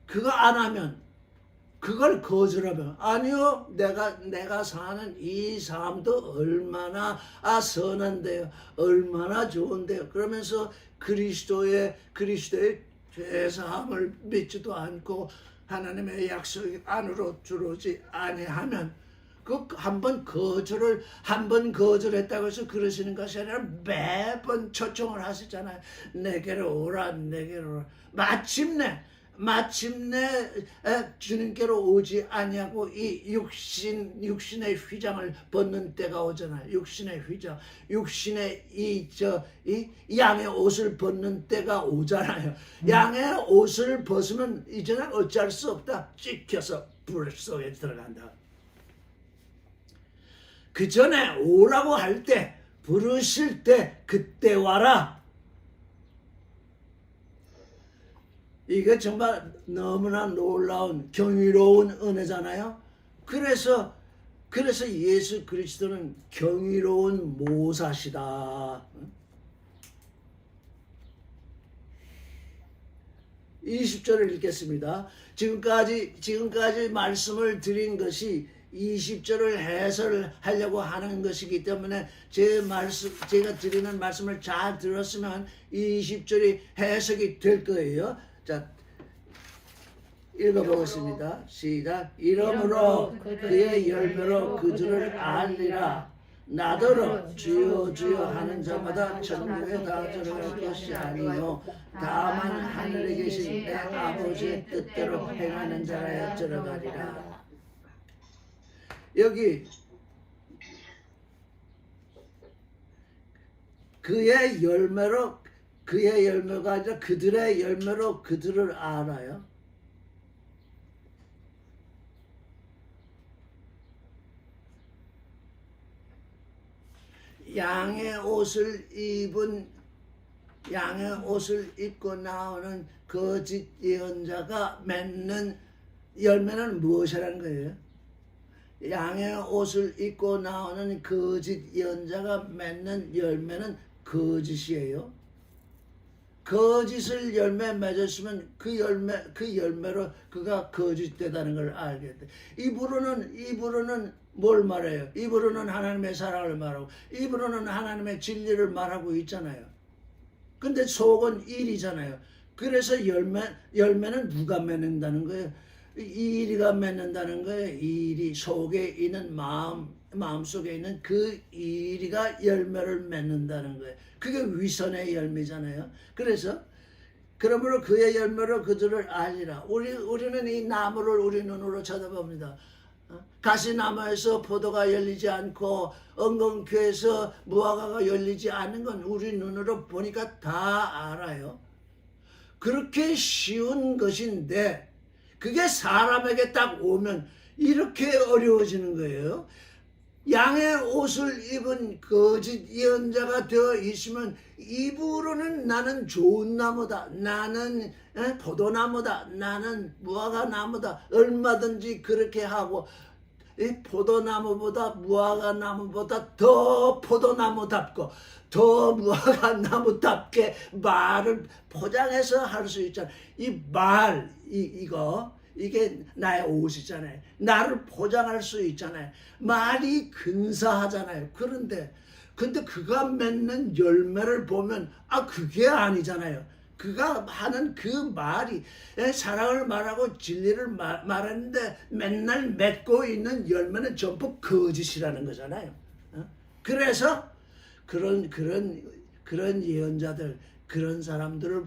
그거 안 하면, 그걸 거절하면, 아니요, 내가 사는 이 삶도 얼마나 선한데요, 얼마나 좋은데요, 그러면서 그리스도의 죄사함을 믿지도 않고 하나님의 약속 안으로 들어오지 아니하면, 한 번 거절했다고 해서 그러시는 것이 아니라 매번 초청을 하시잖아요. 내게로 오라. 마침내 주님께로 오지 아니하고 이 육신의 휘장을 벗는 때가 오잖아요. 육신의 휘장, 육신의 이 양의 옷을 벗는 때가 오잖아요. 양의 옷을 벗으면 이제는 어찌할 수 없다. 찢겨서 불 속에 들어간다. 그 전에 오라고 할 때, 부르실 때 그때 와라. 이게 정말 너무나 놀라운 경이로운 은혜잖아요. 그래서 예수 그리스도는 경이로운 모사시다. 20절을 읽겠습니다. 지금까지 말씀을 드린 것이 20절을 해설하려고 하는 것이기 때문에 제가 드리는 말씀을 잘 들었으면 20절이 해석이 될 거예요. 자, 읽어보겠습니다. 시작. 이러므로 그의 열매로 그들을 알리라. 나더러 주여 주여 하는 자마다 천국에 다 들어갈 것이 아니요 다만 하늘에 계신 내 아버지의 뜻대로 행하는 자라야 들어가리라. 여기 그의 열매가 아니라 그들의 열매로 그들을 알아요. 양의 옷을 입고 나오는 거짓 예언자가 맺는 열매는 무엇이라는 거예요? 양의 옷을 입고 나오는 거짓 예언자가 맺는 열매는 거짓이에요. 거짓을 열매 맺었으면 그 열매로 그가 거짓되다는 걸 알게 돼. 입으로는 뭘 말해요? 입으로는 하나님의 사랑을 말하고 입으로는 하나님의 진리를 말하고 있잖아요. 근데 속은 일이잖아요. 그래서 열매는 누가 맺는다는 거예요? 이리가 맺는다는 거예요. 이리 속에 있는 마음속에 있는 그 이리가 열매를 맺는다는 거예요. 그게 위선의 열매잖아요. 그래서 그러므로 그의 열매로 그들을 알리라. 우리는 이 나무를 우리 눈으로 쳐다봅니다. 가시나무에서 포도가 열리지 않고 엉겅퀴에서 무화과가 열리지 않는 건 우리 눈으로 보니까 다 알아요. 그렇게 쉬운 것인데 그게 사람에게 딱 오면 이렇게 어려워지는 거예요. 양의 옷을 입은 거짓 예언자가 되어 있으면 입으로는 나는 좋은 나무다, 나는 포도나무다, 나는 무화과나무다, 얼마든지 그렇게 하고 이 포도나무보다 무화과나무보다 더 포도나무답고 더 무화과나무답게 말을 포장해서 할 수 있잖아요. 이게 나의 옷이잖아요. 나를 포장할 수 있잖아요. 말이 근사하잖아요. 그런데 그가 맺는 열매를 보면 그게 아니잖아요. 그가 하는 그 말이 사랑을 말하고 진리를 말하는데 맨날 맺고 있는 열매는 전부 거짓이라는 거잖아요. 그래서 그런 예언자들, 그런 사람들을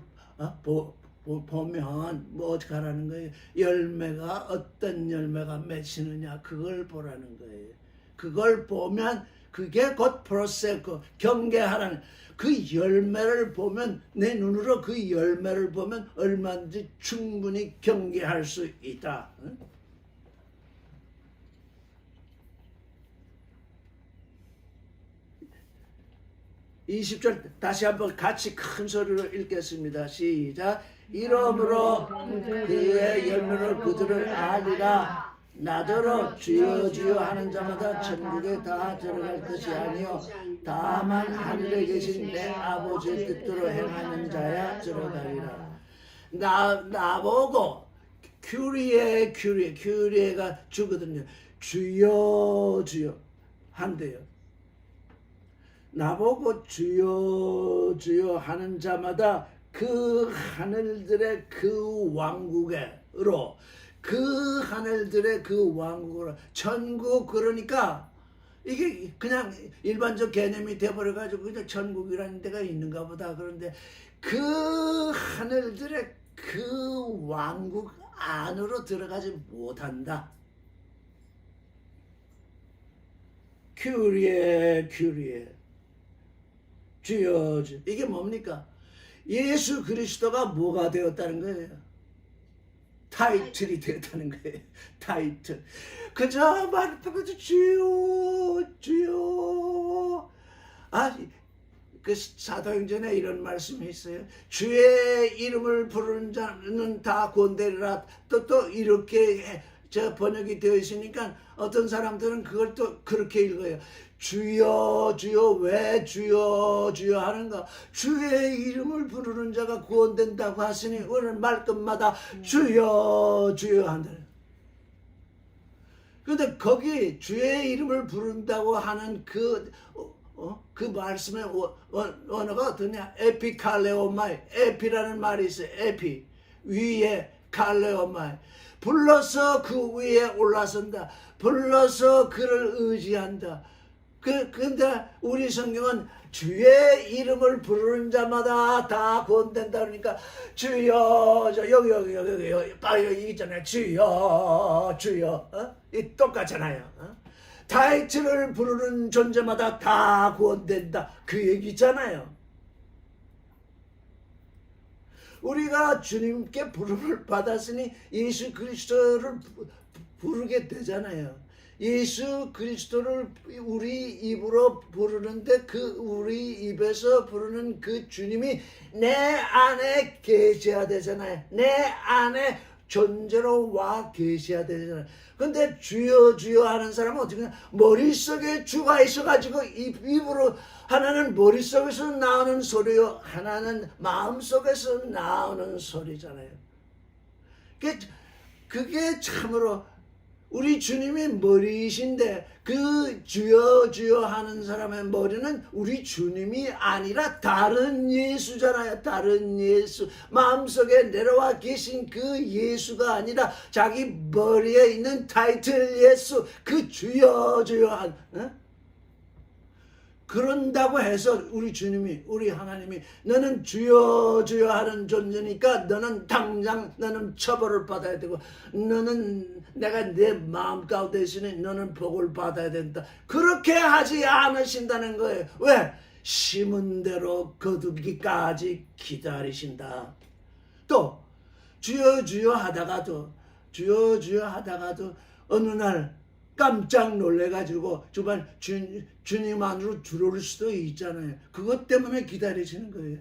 보면 어떻게 하라는 거예요? 열매가 어떤 열매가 맺히느냐 그걸 보라는 거예요. 그걸 보면 그게 곧 프로세코 경계하라는 그 열매를 보면 내 눈으로 그 열매를 보면 얼마든지 충분히 경계할 수 있다. 20절 다시 한번 같이 큰 소리로 읽겠습니다. 시작. 이러므로 그의 열매로 그들을 알리라. 나더러 주여 주여 하는 자마다 천국에 다 들어갈 것이 아니요 다만 하늘에 계신 내 아버지의 뜻대로 행하는 자야 들어가리라. 나보고 큐리에가 주거든요. 주여 주여 한대요. 나보고 주여 주여 하는 자마다 그 하늘들의 그 왕국으로 그 하늘들의 그 왕국으로 천국 그러니까 이게 그냥 일반적 개념이 돼버려가지고 그냥 천국이라는 데가 있는가 보다. 그런데 그 하늘들의 그 왕국 안으로 들어가지 못한다. 큐리에 주여 이게 뭡니까? 예수 그리스도가 뭐가 되었다는 거예요? 타이틀이 되었다는 거예요. 타이틀. 그저 말을 듣고도 주여 주여. 그 사도행전에 이런 말씀이 있어요. 주의 이름을 부르는 자는 다 구원되리라. 또 이렇게 번역이 되어 있으니까 어떤 사람들은 그걸 또 그렇게 읽어요. 주여 주여. 왜 주여 주여 하는가? 주의 이름을 부르는 자가 구원된다고 하시니 오늘 말끝마다 주여 주여 한다. 그런데 거기 주의 이름을 부른다고 하는 그 말씀의 원어가 어떠냐? 에피칼레오마이. 에피라는 말이 있어요. 에피. 위에 칼레오마이. 불러서 그 위에 올라선다. 불러서 그를 의지한다. 근데 우리 성경은 주의 이름을 부르는 자마다 다 구원된다 그러니까 주여 여기 있잖아요. 주여 주여. 이 똑같잖아요. 타이틀을 부르는 존재마다 다 구원된다. 그 얘기잖아요. 우리가 주님께 부름을 받았으니 예수 그리스도를 부르게 되잖아요. 예수 그리스도를 우리 입으로 부르는데 그 우리 입에서 부르는 그 주님이 내 안에 계셔야 되잖아요. 내 안에 존재로 와 계셔야 되잖아요. 근데 주여 주여 하는 사람은 어떻게 하냐? 머릿속에 주가 있어가지고 입으로 하나는 머릿속에서 나오는 소리요, 하나는 마음속에서 나오는 소리잖아요. 그게 참으로 우리 주님이 머리이신데 그 주여 주여 하는 사람의 머리는 우리 주님이 아니라 다른 예수잖아요. 다른 예수. 마음속에 내려와 계신 그 예수가 아니라 자기 머리에 있는 타이틀 예수. 그 주여 주여 한 그런다고 해서 우리 주님이 우리 하나님이 너는 주여 주여 하는 존재니까 너는 당장 너는 처벌을 받아야 되고 너는 내가 내 마음 가운데 있으니 너는 복을 받아야 된다. 그렇게 하지 않으신다는 거예요. 왜? 심은 대로 거두기까지 기다리신다. 또 주여 주여 하다가도 어느 날 깜짝 놀래가지고 정말 주님 안으로 들어올 수도 있잖아요. 그것 때문에 기다리시는 거예요.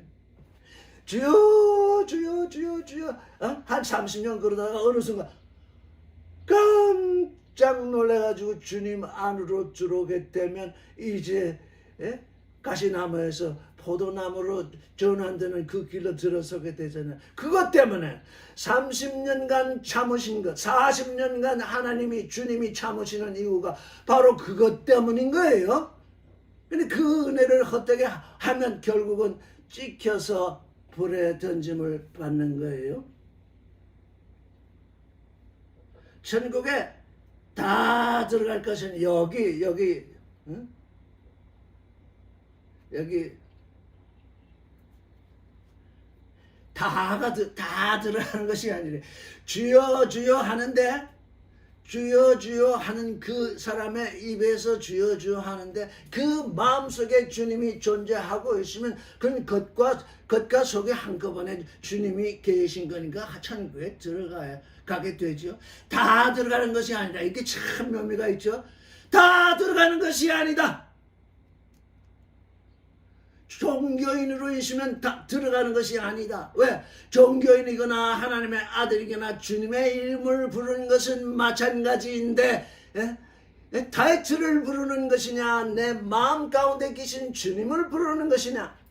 주여 주여 주여 주여. 한 30년 그러다가 어느 순간 깜짝 놀래가지고 주님 안으로 들어오게 되면 이제 가시나무에서 포도나무로 전환되는 그 길로 들어서게 되잖아요. 그것 때문에 30년간 참으신 것, 40년간 하나님이 주님이 참으시는 이유가 바로 그것 때문인 거예요. 근데 그 은혜를 헛되게 하면 결국은 찍혀서 불에 던짐을 받는 거예요. 천국에 다 들어갈 것은 여기 다 들어가는 것이 아니래. 주여 주여 하는데 주여 주여 하는 그 사람의 입에서 주여 주여 하는데 그 마음속에 주님이 존재하고 있으면 그건 겉과 속에 한꺼번에 주님이 계신 거니까 천국에 가게 되죠. 다 들어가는 것이 아니라 이게 참 묘미가 있죠. 다 들어가는 것이 아니다. 종교인으로 있으면 다 들어가는 것이 아니다. 왜? 종교인이거나 하나님의 아들이거나 주님의 이름을 부르는 것은 마찬가지인데 타이틀을 부르는 것이냐 내 마음 가운데 계신 주님을 부르는 것이냐.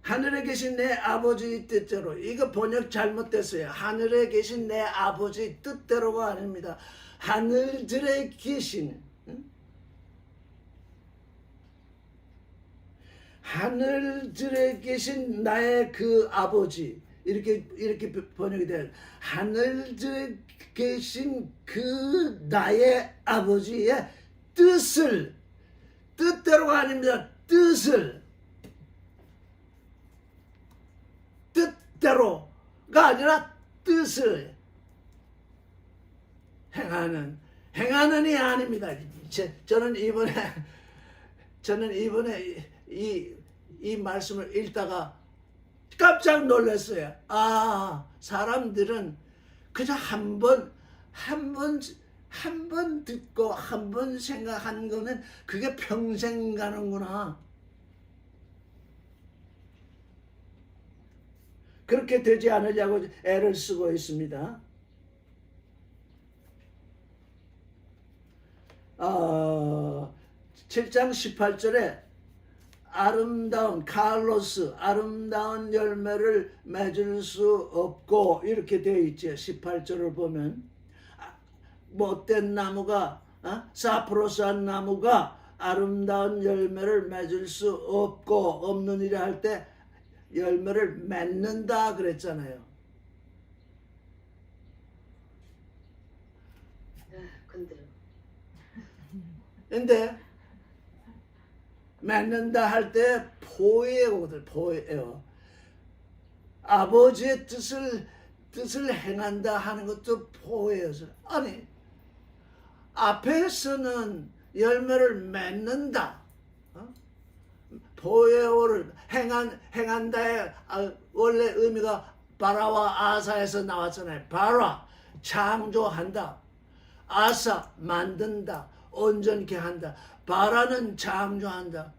하늘에 계신 내 아버지 뜻대로. 이거 번역 잘못됐어요. 하늘에 계신 내 아버지 뜻대로가 아닙니다. 하늘들에 계신 하늘들에 계신 나의 그 아버지, 이렇게 번역이 돼요. 하늘들에 계신 그 나의 아버지의 뜻대로가 아닙니다. 뜻대로가 아니라 뜻을 행하는이 아닙니다. 저는 이번에 이 말씀을 읽다가 깜짝 놀랐어요. 아, 사람들은 그저 한 번 듣고 한 번 생각한 거는 그게 평생 가는구나. 그렇게 되지 않으려고 애를 쓰고 있습니다. 7장 18절에 아름다운 열매를 맺을 수 없고 이렇게 되어 있죠. 18절을 보면 못된 나무가 사프로스한 나무가 아름다운 열매를 맺을 수 없느니라 할 때 열매를 맺는다 그랬잖아요. 근데 맺는다 할 때 포예요. 아버지의 뜻을 행한다 하는 것도 포예요. 아니, 앞에서는 열매를 맺는다. 포예오를 행한다의 원래 의미가 바라와 아사에서 나왔잖아요. 바라, 창조한다. 아사, 만든다. 온전케 한다. 바라는 창조한다.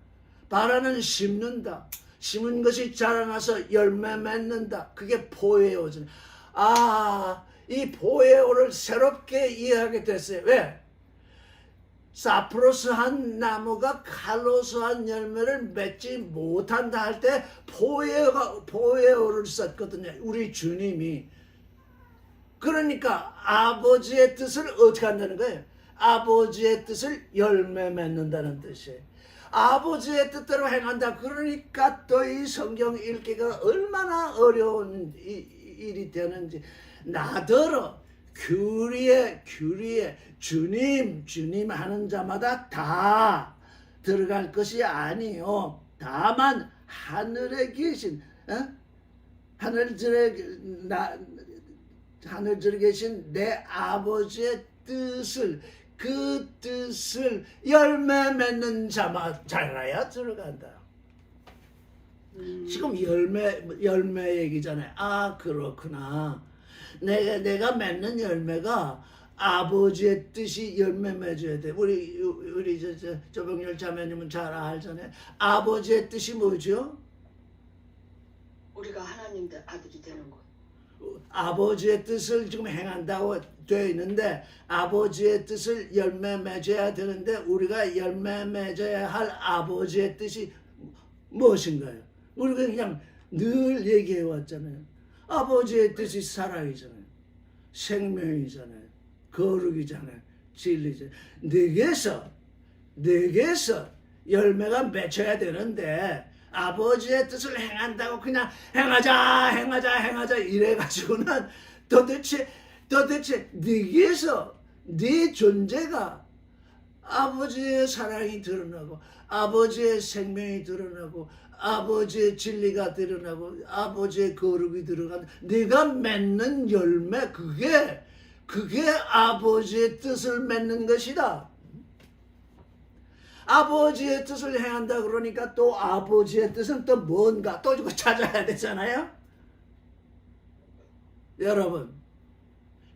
바라는 심는다. 심은 것이 자라나서 열매 맺는다. 그게 포에오잖아요. 이 포에오를 새롭게 이해하게 됐어요. 왜? 사프로스한 나무가 칼로스한 열매를 맺지 못한다 할 때 포에오를 썼거든요. 우리 주님이. 그러니까 아버지의 뜻을 어떻게 한다는 거예요? 아버지의 뜻을 열매 맺는다는 뜻이에요. 아버지의 뜻대로 행한다. 그러니까 또 이 성경 읽기가 얼마나 어려운 일이 되는지. 나더러 규리에 주님 하는 자마다 다 들어갈 것이 아니요. 다만 하늘에 계신 하늘들에 계신 내 아버지의 뜻을 그 뜻을 열매 맺는 자라야 들어간다. 지금 열매 얘기잖아요. 아, 그렇구나. 내가 맺는 열매가 아버지의 뜻이 열매 맺어야 돼. 우리 조병렬 자매님은 잘 알잖아요. 아버지의 뜻이 뭐죠? 우리가 하나님 아들이 되는 것. 아버지의 뜻을 지금 행한다고 되어 있는데 아버지의 뜻을 열매 맺어야 되는데 우리가 열매 맺어야 할 아버지의 뜻이 무엇인가요? 우리가 그냥 늘 얘기해 왔잖아요. 아버지의 뜻이 사랑이잖아요. 생명이잖아요. 거룩이잖아요. 진리잖아요. 내게서 열매가 맺혀야 되는데 아버지의 뜻을 행한다고 그냥 행하자 이래가지고는 도대체 네게서 네 존재가 아버지의 사랑이 드러나고 아버지의 생명이 드러나고 아버지의 진리가 드러나고 아버지의 거룩이 들어간 네가 맺는 열매 그게 아버지의 뜻을 맺는 것이다. 아버지의 뜻을 행한다 그러니까 또 아버지의 뜻은 또 뭔가 또 이거 찾아야 되잖아요. 여러분,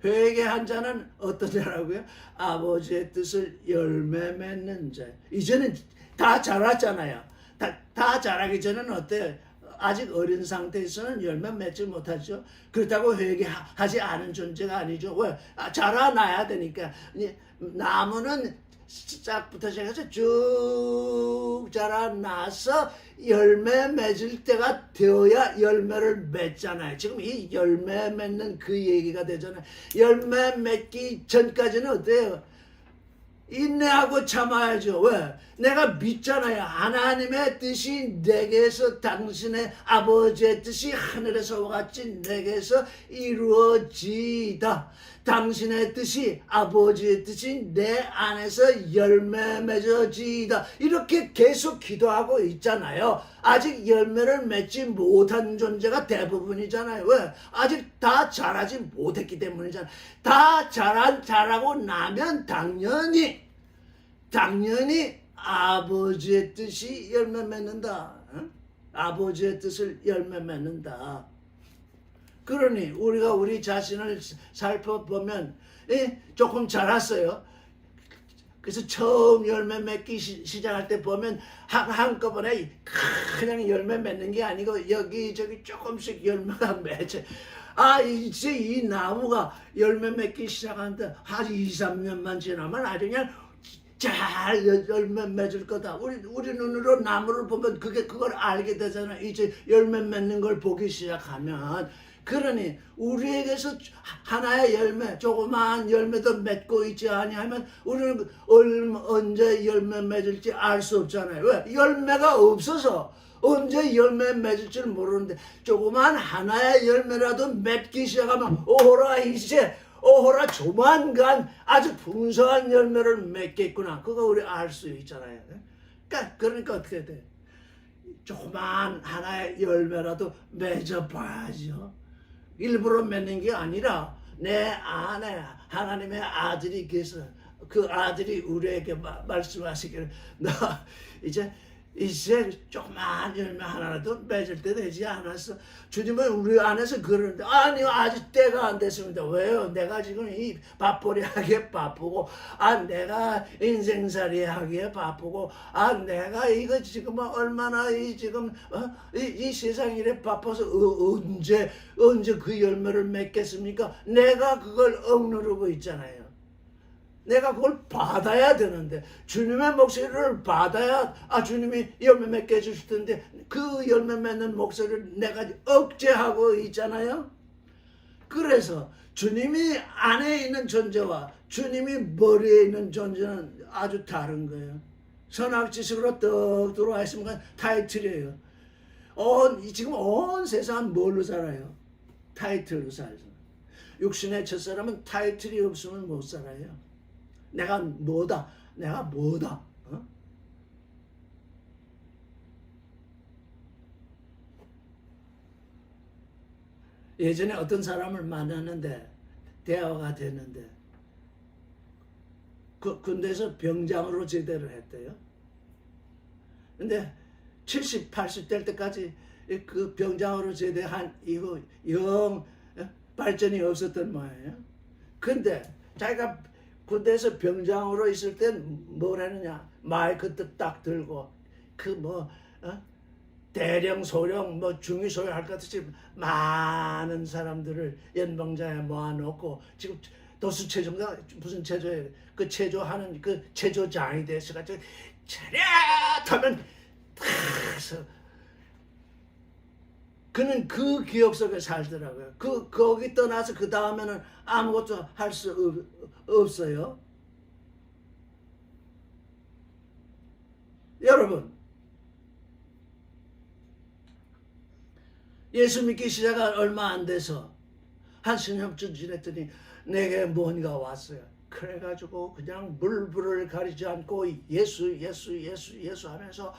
회개한 자는 어떤 자라고요? 아버지의 뜻을 열매 맺는 자. 이제는 다 자랐잖아요. 다 자라기 전에는 어때요? 아직 어린 상태에서는 열매 맺지 못하죠. 그렇다고 회개하지 않은 존재가 아니죠. 왜? 자라나야 되니까. 나무는 시작부터 시작해서 쭉 자라나서 열매 맺을 때가 되어야 열매를 맺잖아요. 지금 이 열매 맺는 그 얘기가 되잖아요. 열매 맺기 전까지는 어때요? 인내하고 참아야죠. 왜? 내가 믿잖아요. 하나님의 뜻이 내게서 당신의 아버지의 뜻이 하늘에서와 같이 내게서 이루어지다. 당신의 뜻이 아버지의 뜻이 내 안에서 열매 맺어지다. 이렇게 계속 기도하고 있잖아요. 아직 열매를 맺지 못한 존재가 대부분이잖아요. 왜? 아직 다 자라지 못했기 때문이잖아요. 다 자라고 나면 당연히 아버지의 뜻이 열매 맺는다. 응? 아버지의 뜻을 열매 맺는다. 그러니 우리가 우리 자신을 살펴보면 조금 자랐어요. 그래서 처음 열매 맺기 시작할 때 보면 한꺼번에 그냥 열매 맺는 게 아니고 여기저기 조금씩 열매가 맺혀. 이제 이 나무가 열매 맺기 시작하는데 한 2, 3년만 지나면 아주 그냥 잘 열매 맺을 거다. 우리 눈으로 나무를 보면 그걸 알게 되잖아. 이제 열매 맺는 걸 보기 시작하면. 그러니 우리에게서 하나의 열매, 조그마한 열매도 맺고 있지 아니하면 우리는 언제 열매 맺을지 알 수 없잖아요. 왜? 열매가 없어서 언제 열매 맺을지 모르는데 조그마한 하나의 열매라도 맺기 시작하면 오호라 조만간 아주 풍성한 열매를 맺겠구나. 그거 우리 알 수 있잖아요. 그러니까 어떻게 돼? 조그마한 하나의 열매라도 맺어봐야죠. 일부러 맺는 게 아니라 내 안에 하나님의 아들이 계셔. 그 아들이 우리에게 말씀하시기를 너 이제 조그마한 열매 하나라도 맺을 때 되지 않았어. 주님은 우리 안에서 그러는데 아니요 아직 때가 안 됐습니다. 왜요? 내가 지금 이 밥벌이 하기에 바쁘고 내가 인생살이 하기에 바쁘고 내가 이거 지금 얼마나 이 세상 일에 바빠서 언제 그 열매를 맺겠습니까? 내가 그걸 억누르고 있잖아요. 내가 그걸 받아야 되는데 주님의 목소리를 받아야 주님이 열매 맺게 해주실 텐데 그 열매 맺는 목소리를 내가 억제하고 있잖아요. 그래서 주님이 안에 있는 존재와 주님이 머리에 있는 존재는 아주 다른 거예요. 선악지식으로 떡 들어와 있으면 타이틀이에요. 지금 온 세상은 뭘로 살아요? 타이틀로 살죠. 육신의 첫사람은 타이틀이 없으면 못 살아요. 내가 뭐다? 어? 예전에 어떤 사람을 만났는데 대화가 됐는데 군대에서 병장으로 제대를 했대요. 근데 70, 80 될 때까지 그 병장으로 제대한 이후 영 발전이 없었던 모양이에요. 근데 자기가 군대에서 병장으로 있을 땐 뭘 했느냐? 마이크 딱 들고 대령 소령 중위 소령 할 것 같이 많은 사람들을 연봉장에 모아놓고 지금 도수체조인가 무슨 체조예요? 그 체조하는 그 체조장이 돼서가지고 차렷하면 탁서 그는 그 기억 속에 살더라고요. 거기 떠나서 그 다음에는 아무것도 할 수 없어요. 여러분, 예수 믿기 시작한 얼마 안 돼서 한 10년쯤 지냈더니 내게 뭔가 왔어요. 그래가지고 그냥 물불을 가리지 않고 예수 하면서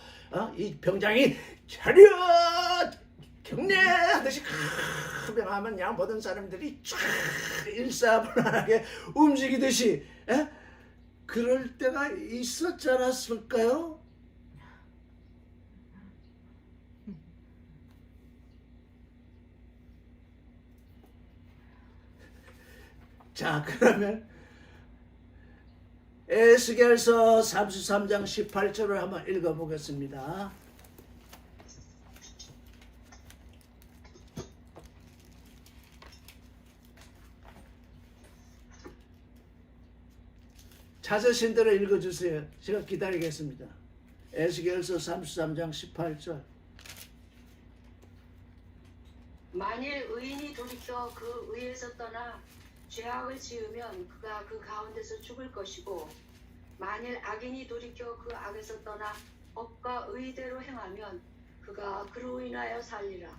이 병장이 차렷 경례하듯이 명하면 그냥 모든 사람들이 쫙 일사불란하게 움직이듯이 그럴 때가 있었지 않았을까요? 자, 그러면 에스겔서 33장 18절을 한번 읽어보겠습니다. 찾으신 대로 읽어주세요. 제가 기다리겠습니다. 에스겔서 33장 18절. 만일 의인이 돌이켜 그 의에서 떠나 죄악을 지으면 그가 그 가운데서 죽을 것이고 만일 악인이 돌이켜 그 악에서 떠나 법과 의대로 행하면 그가 그로 인하여 살리라.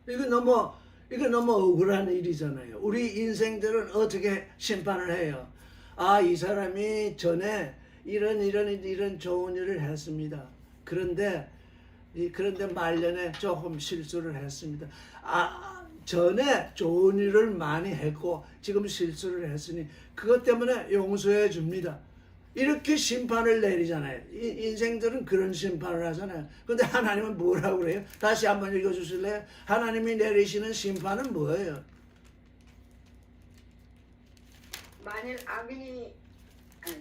이거 너무 억울한 일이잖아요. 우리 인생들은 어떻게 심판을 해요? 이 사람이 전에 이런 좋은 일을 했습니다. 그런데 말년에 조금 실수를 했습니다. 전에 좋은 일을 많이 했고 지금 실수를 했으니 그것 때문에 용서해 줍니다. 이렇게 심판을 내리잖아요. 인생들은 그런 심판을 하잖아요. 근데 하나님은 뭐라고 그래요? 다시 한번 읽어주실래요? 하나님이 내리시는 심판은 뭐예요?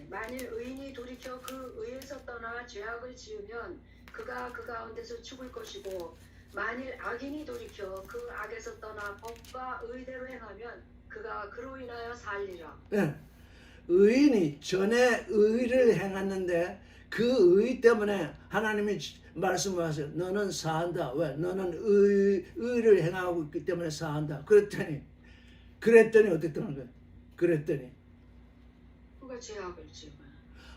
만일 의인이 돌이켜 그 의에서 떠나 죄악을 지으면 그가 그 가운데서 죽을 것이고 만일 악인이 돌이켜 그 악에서 떠나 법과 의대로 행하면 그가 그로 인하여 살리라. 네. 의인이 전에 의를 행했는데 그 의 때문에 하나님이 말씀하세요. 너는 사한다. 왜? 너는 의를 행하고 있기 때문에 사한다. 그랬더니 어땠던 거예요? 그가 죄악을 지으면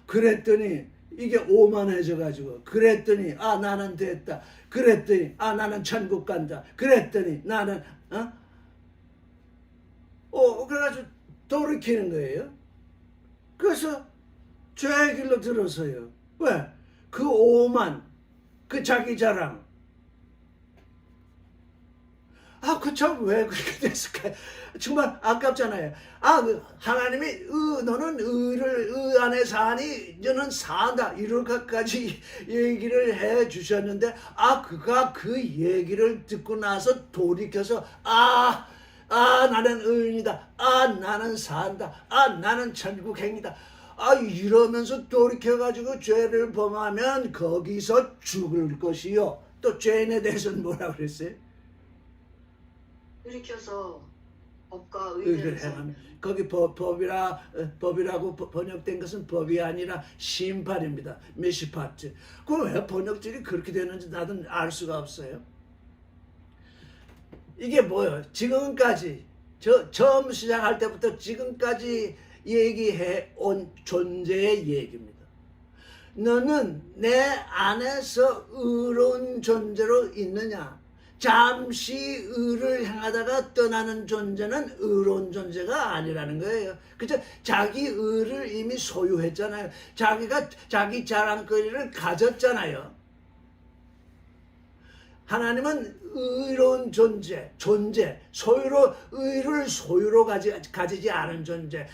그랬더니 이게 오만해져 가지고 그랬더니 아 나는 됐다. 그랬더니 아 나는 천국 간다. 그랬더니 나는 그래가지고 돌이키는 거예요. 그래서 죄의 길로 들어서요. 왜? 그 오만, 그 자기 자랑. 그 참 왜 그렇게 됐을까요? 정말 아깝잖아요. 하나님이 너는 의 안에 사니 너는 산다 이렇게까지 얘기를 해 주셨는데 그가 그 얘기를 듣고 나서 돌이켜서 나는 의인이다. 나는 산다. 나는 천국행이다. 이러면서 돌이켜가지고 죄를 범하면 거기서 죽을 것이요. 또 죄인에 대해서는 뭐라 그랬어요? 돌이켜서 법과 의를 의대로 행하면 거기 법이라고 번역된 것은 법이 아니라 심판입니다. 미시파트. 그럼 왜 번역질이 그렇게 되는지 나도 알 수가 없어요. 이게 뭐예요? 지금까지 처음 시작할 때부터 지금까지 얘기해 온 존재의 얘기입니다. 너는 내 안에서 의로운 존재로 있느냐? 잠시 의를 행하다가 떠나는 존재는 의로운 존재가 아니라는 거예요. 그죠? 자기 의를 이미 소유했잖아요. 자기가 자기 자랑거리를 가졌잖아요. 하나님은 의로운 존재, 의를 소유로 가지지 않은 존재.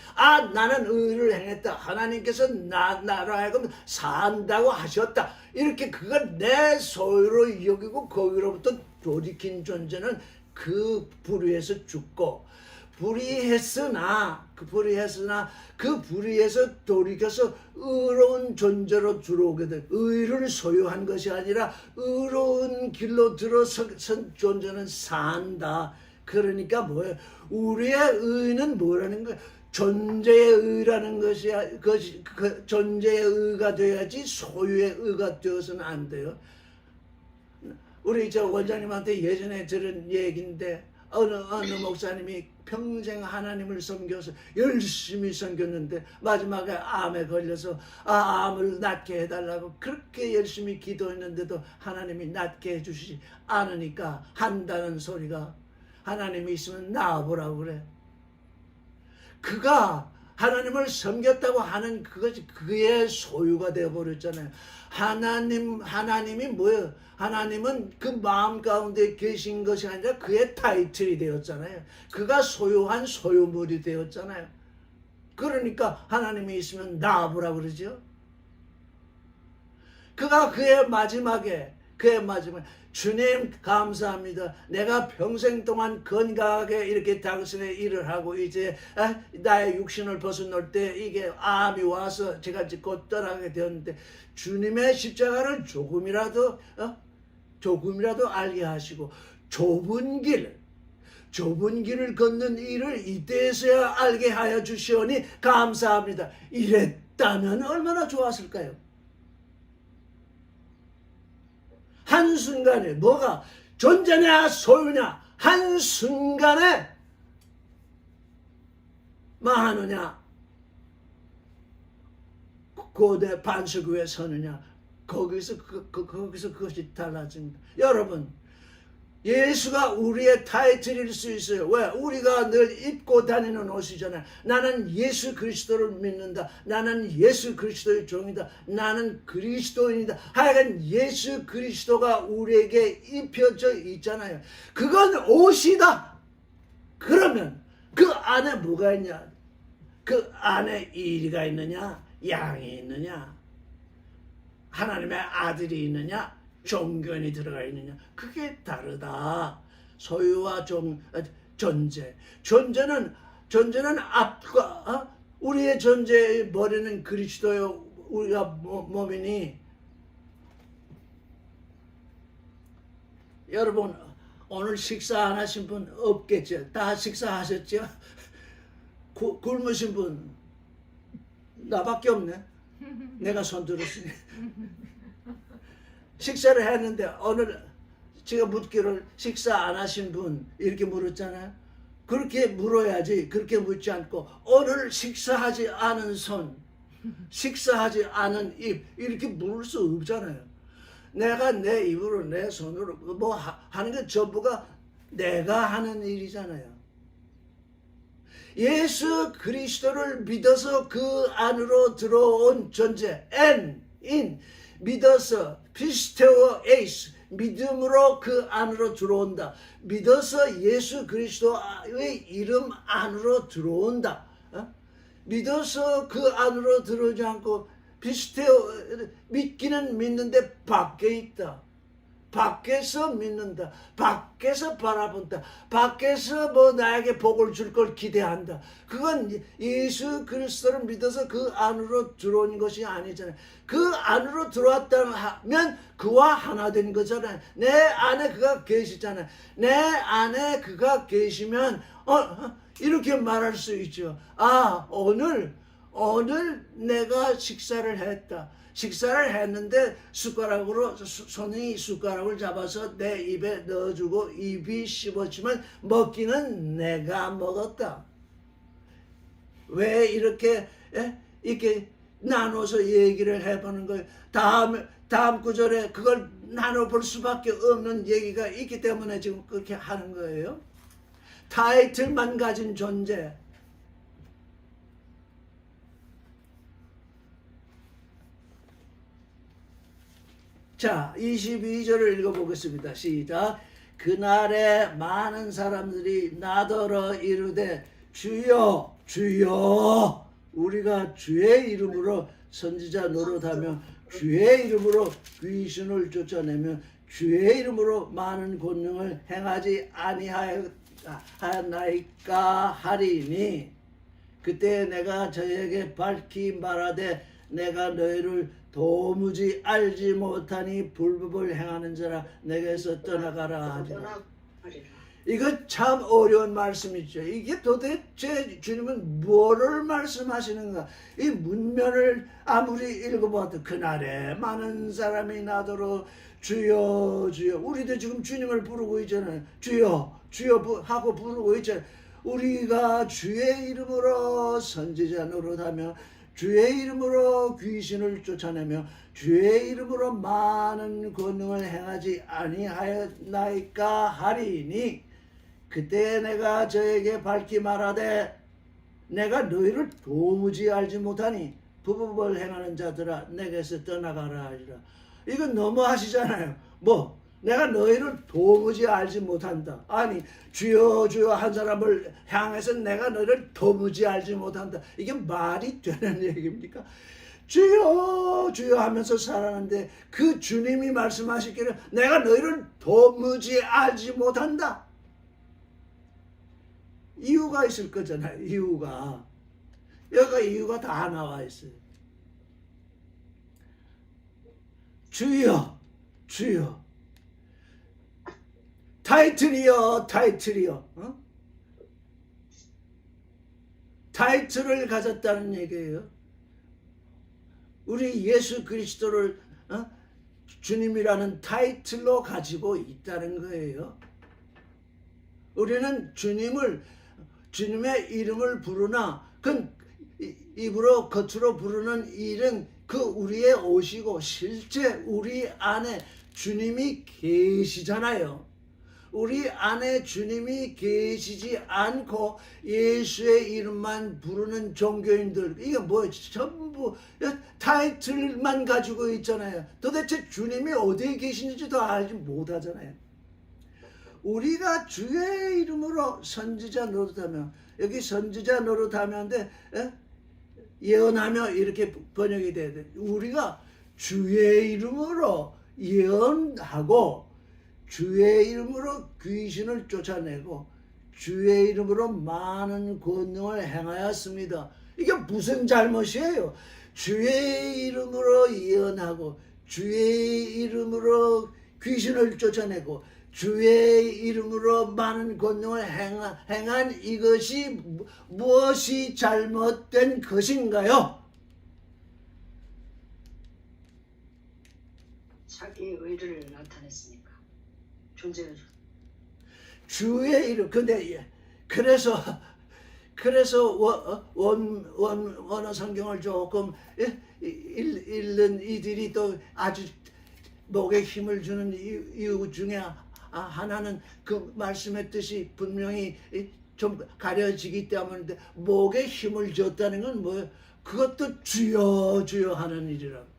나는 의를 행했다. 하나님께서 나로 하여금 산다고 하셨다. 이렇게 그걸 내 소유로 여기고 거기로부터 돌이킨 존재는 그 불의에서 죽고 불의했으나 그 불의에서 돌이켜서 의로운 존재로 들어오게 돼. 의를 소유한 것이 아니라 의로운 길로 들어선 존재는 산다. 그러니까 뭐예요? 우리의 의는 뭐라는 거예요? 존재의 의라는 것이 존재의 의가 돼야지 소유의 의가 되어서는 안 돼요. 우리 원장님한테 예전에 들은 얘기인데 어느 목사님이 평생 하나님을 섬겨서 열심히 섬겼는데 마지막에 암에 걸려서 암을 낫게 해달라고 그렇게 열심히 기도했는데도 하나님이 낫게 해주시지 않으니까 한다는 소리가 하나님이 있으면 나아보라고 그래. 그가 하나님을 섬겼다고 하는 그것이 그의 소유가 되어버렸잖아요. 하나님이 뭐예요? 하나님은 그 마음 가운데 계신 것이 아니라 그의 타이틀이 되었잖아요. 그가 소유한 소유물이 되었잖아요. 그러니까 하나님이 있으면 나아보라 그러죠. 그가 그의 마지막에 주님 감사합니다. 내가 평생 동안 건강하게 이렇게 당신의 일을 하고 이제 나의 육신을 벗어놓을 때 이게 암이 와서 제가 곧 떠나게 되었는데 주님의 십자가를 조금이라도 알게 하시고 좁은 길을 걷는 일을 이때에서야 알게 하여 주시오니 감사합니다. 이랬다면 얼마나 좋았을까요? 한순간에 뭐가 존재냐 소유냐 한순간에 마하느냐 고대 반석 위에 서느냐 거기서 그것이 달라집니다. 여러분 예수가 우리의 타이틀일 수 있어요. 왜? 우리가 늘 입고 다니는 옷이잖아요. 나는 예수 그리스도를 믿는다. 나는 예수 그리스도의 종이다. 나는 그리스도인이다. 하여간 예수 그리스도가 우리에게 입혀져 있잖아요. 그건 옷이다. 그러면 그 안에 뭐가 있냐? 그 안에 일이가 있느냐? 양이 있느냐? 하나님의 아들이 있느냐? 종견이 들어가 있느냐? 그게 다르다. 소유와 존재. 존재는 앞과 우리의 존재의 머리는 그리스도요. 우리가 몸이니. 여러분 오늘 식사 안 하신 분 없겠죠? 다 식사하셨죠? 굶으신 분 나밖에 없네. 내가 손 들었으니. 식사를 했는데 오늘 제가 묻기를 식사 안 하신 분 이렇게 물었잖아요. 그렇게 물어야지. 그렇게 묻지 않고 오늘 식사하지 않은 손, 식사하지 않은 입 이렇게 물을 수 없잖아요. 내가 내 입으로 내 손으로 뭐 하는 게 전부가 내가 하는 일이잖아요. 예수 그리스도를 믿어서 그 안으로 들어온 존재 in 믿어서 피스테오 에이스 믿음으로 그 안으로 들어온다. 믿어서 예수 그리스도의 이름 안으로 들어온다. 믿어서 그 안으로 들어오지 않고 피스테오 믿기는 믿는데 밖에 있다. 밖에서 믿는다. 밖에서 바라본다. 밖에서 뭐 나에게 복을 줄 걸 기대한다. 그건 예수 그리스도를 믿어서 그 안으로 들어온 것이 아니잖아요. 그 안으로 들어왔다 하면 그와 하나 된 거잖아요. 내 안에 그가 계시잖아요. 내 안에 그가 계시면 이렇게 말할 수 있죠. 오늘 내가 식사를 했다. 식사를 했는데 숟가락으로 손이 숟가락을 잡아서 내 입에 넣어주고 입이 씹어지면 먹기는 내가 먹었다. 왜 이렇게 나눠서 얘기를 해보는 거예요? 다음 구절에 그걸 나눠볼 수밖에 없는 얘기가 있기 때문에 지금 그렇게 하는 거예요. 타이틀만 가진 존재. 자, 22절을 읽어보겠습니다. 시작. 그날에 많은 사람들이 나더러 이르되 주여 주여 우리가 주의 이름으로 선지자 노릇하며 주의 이름으로 귀신을 쫓아내며 주의 이름으로 많은 권능을 행하지 아니하였나이까 하리니 그때 내가 저에게 밝히 말하되 내가 너희를 도무지 알지 못하니 불법을 행하는 자라 내게서 떠나가라 하리라. 이거 참 어려운 말씀이죠. 이게 도대체 주님은 뭐를 말씀하시는가? 이 문면을 아무리 읽어봐도 그날에 많은 사람이 나더러 주여 주여. 우리도 지금 주님을 부르고 있잖아요. 주여 주여 하고 부르고 있잖아요. 우리가 주의 이름으로 선지자 노릇하며 주의 이름으로 귀신을 쫓아내며 주의 이름으로 많은 권능을 행하지 아니하였나이까 하리니 그때 내가 저에게 밝히 말하되 내가 너희를 도무지 알지 못하니 불법을 행하는 자들아 내게서 떠나가라 하리라. 이건 너무 하시잖아요. 내가 너희를 도무지 알지 못한다. 아니 주여 주여 한 사람을 향해서 내가 너희를 도무지 알지 못한다. 이게 말이 되는 얘기입니까? 주여 주여 하면서 살아가는데 그 주님이 말씀하시기를 내가 너희를 도무지 알지 못한다. 이유가 있을 거잖아요. 이유가. 여기 이유가 다 나와 있어요. 주여 주여 타이틀이요. 타이틀을 가졌다는 얘기예요. 우리 예수 그리스도를 주님이라는 타이틀로 가지고 있다는 거예요. 우리는 주님의 이름을 부르나 그 입으로 겉으로 부르는 일은 그 우리의 옷이고 실제 우리 안에 주님이 계시잖아요. 우리 안에 주님이 계시지 않고 예수의 이름만 부르는 종교인들 이게 전부 타이틀만 가지고 있잖아요. 도대체 주님이 어디에 계시는지도 알지 못하잖아요. 우리가 주의 이름으로 선지자 노릇하며 여기 선지자 노릇하면데 예언하며 이렇게 번역이 돼야 돼. 우리가 주의 이름으로 예언하고 주의 이름으로 귀신을 쫓아내고 주의 이름으로 많은 권능을 행하였습니다. 이게 무슨 잘못이에요? 주의 이름으로 예언하고 주의 이름으로 귀신을 쫓아내고 주의 이름으로 많은 권능을 행한 이것이 무엇이 잘못된 것인가요? 자기의 의를 나타냈으니까. 존재를. 주의 이름. 근데 그래서 원어 성경을 조금 읽는 이들이 또 아주 목에 힘을 주는 이유 중에 하나는 그 말씀의 뜻이 분명히 좀 가려지기 때문인데, 목에 힘을 줬다는 건 뭐예요? 그것도 주여 주여 하는 일이라고.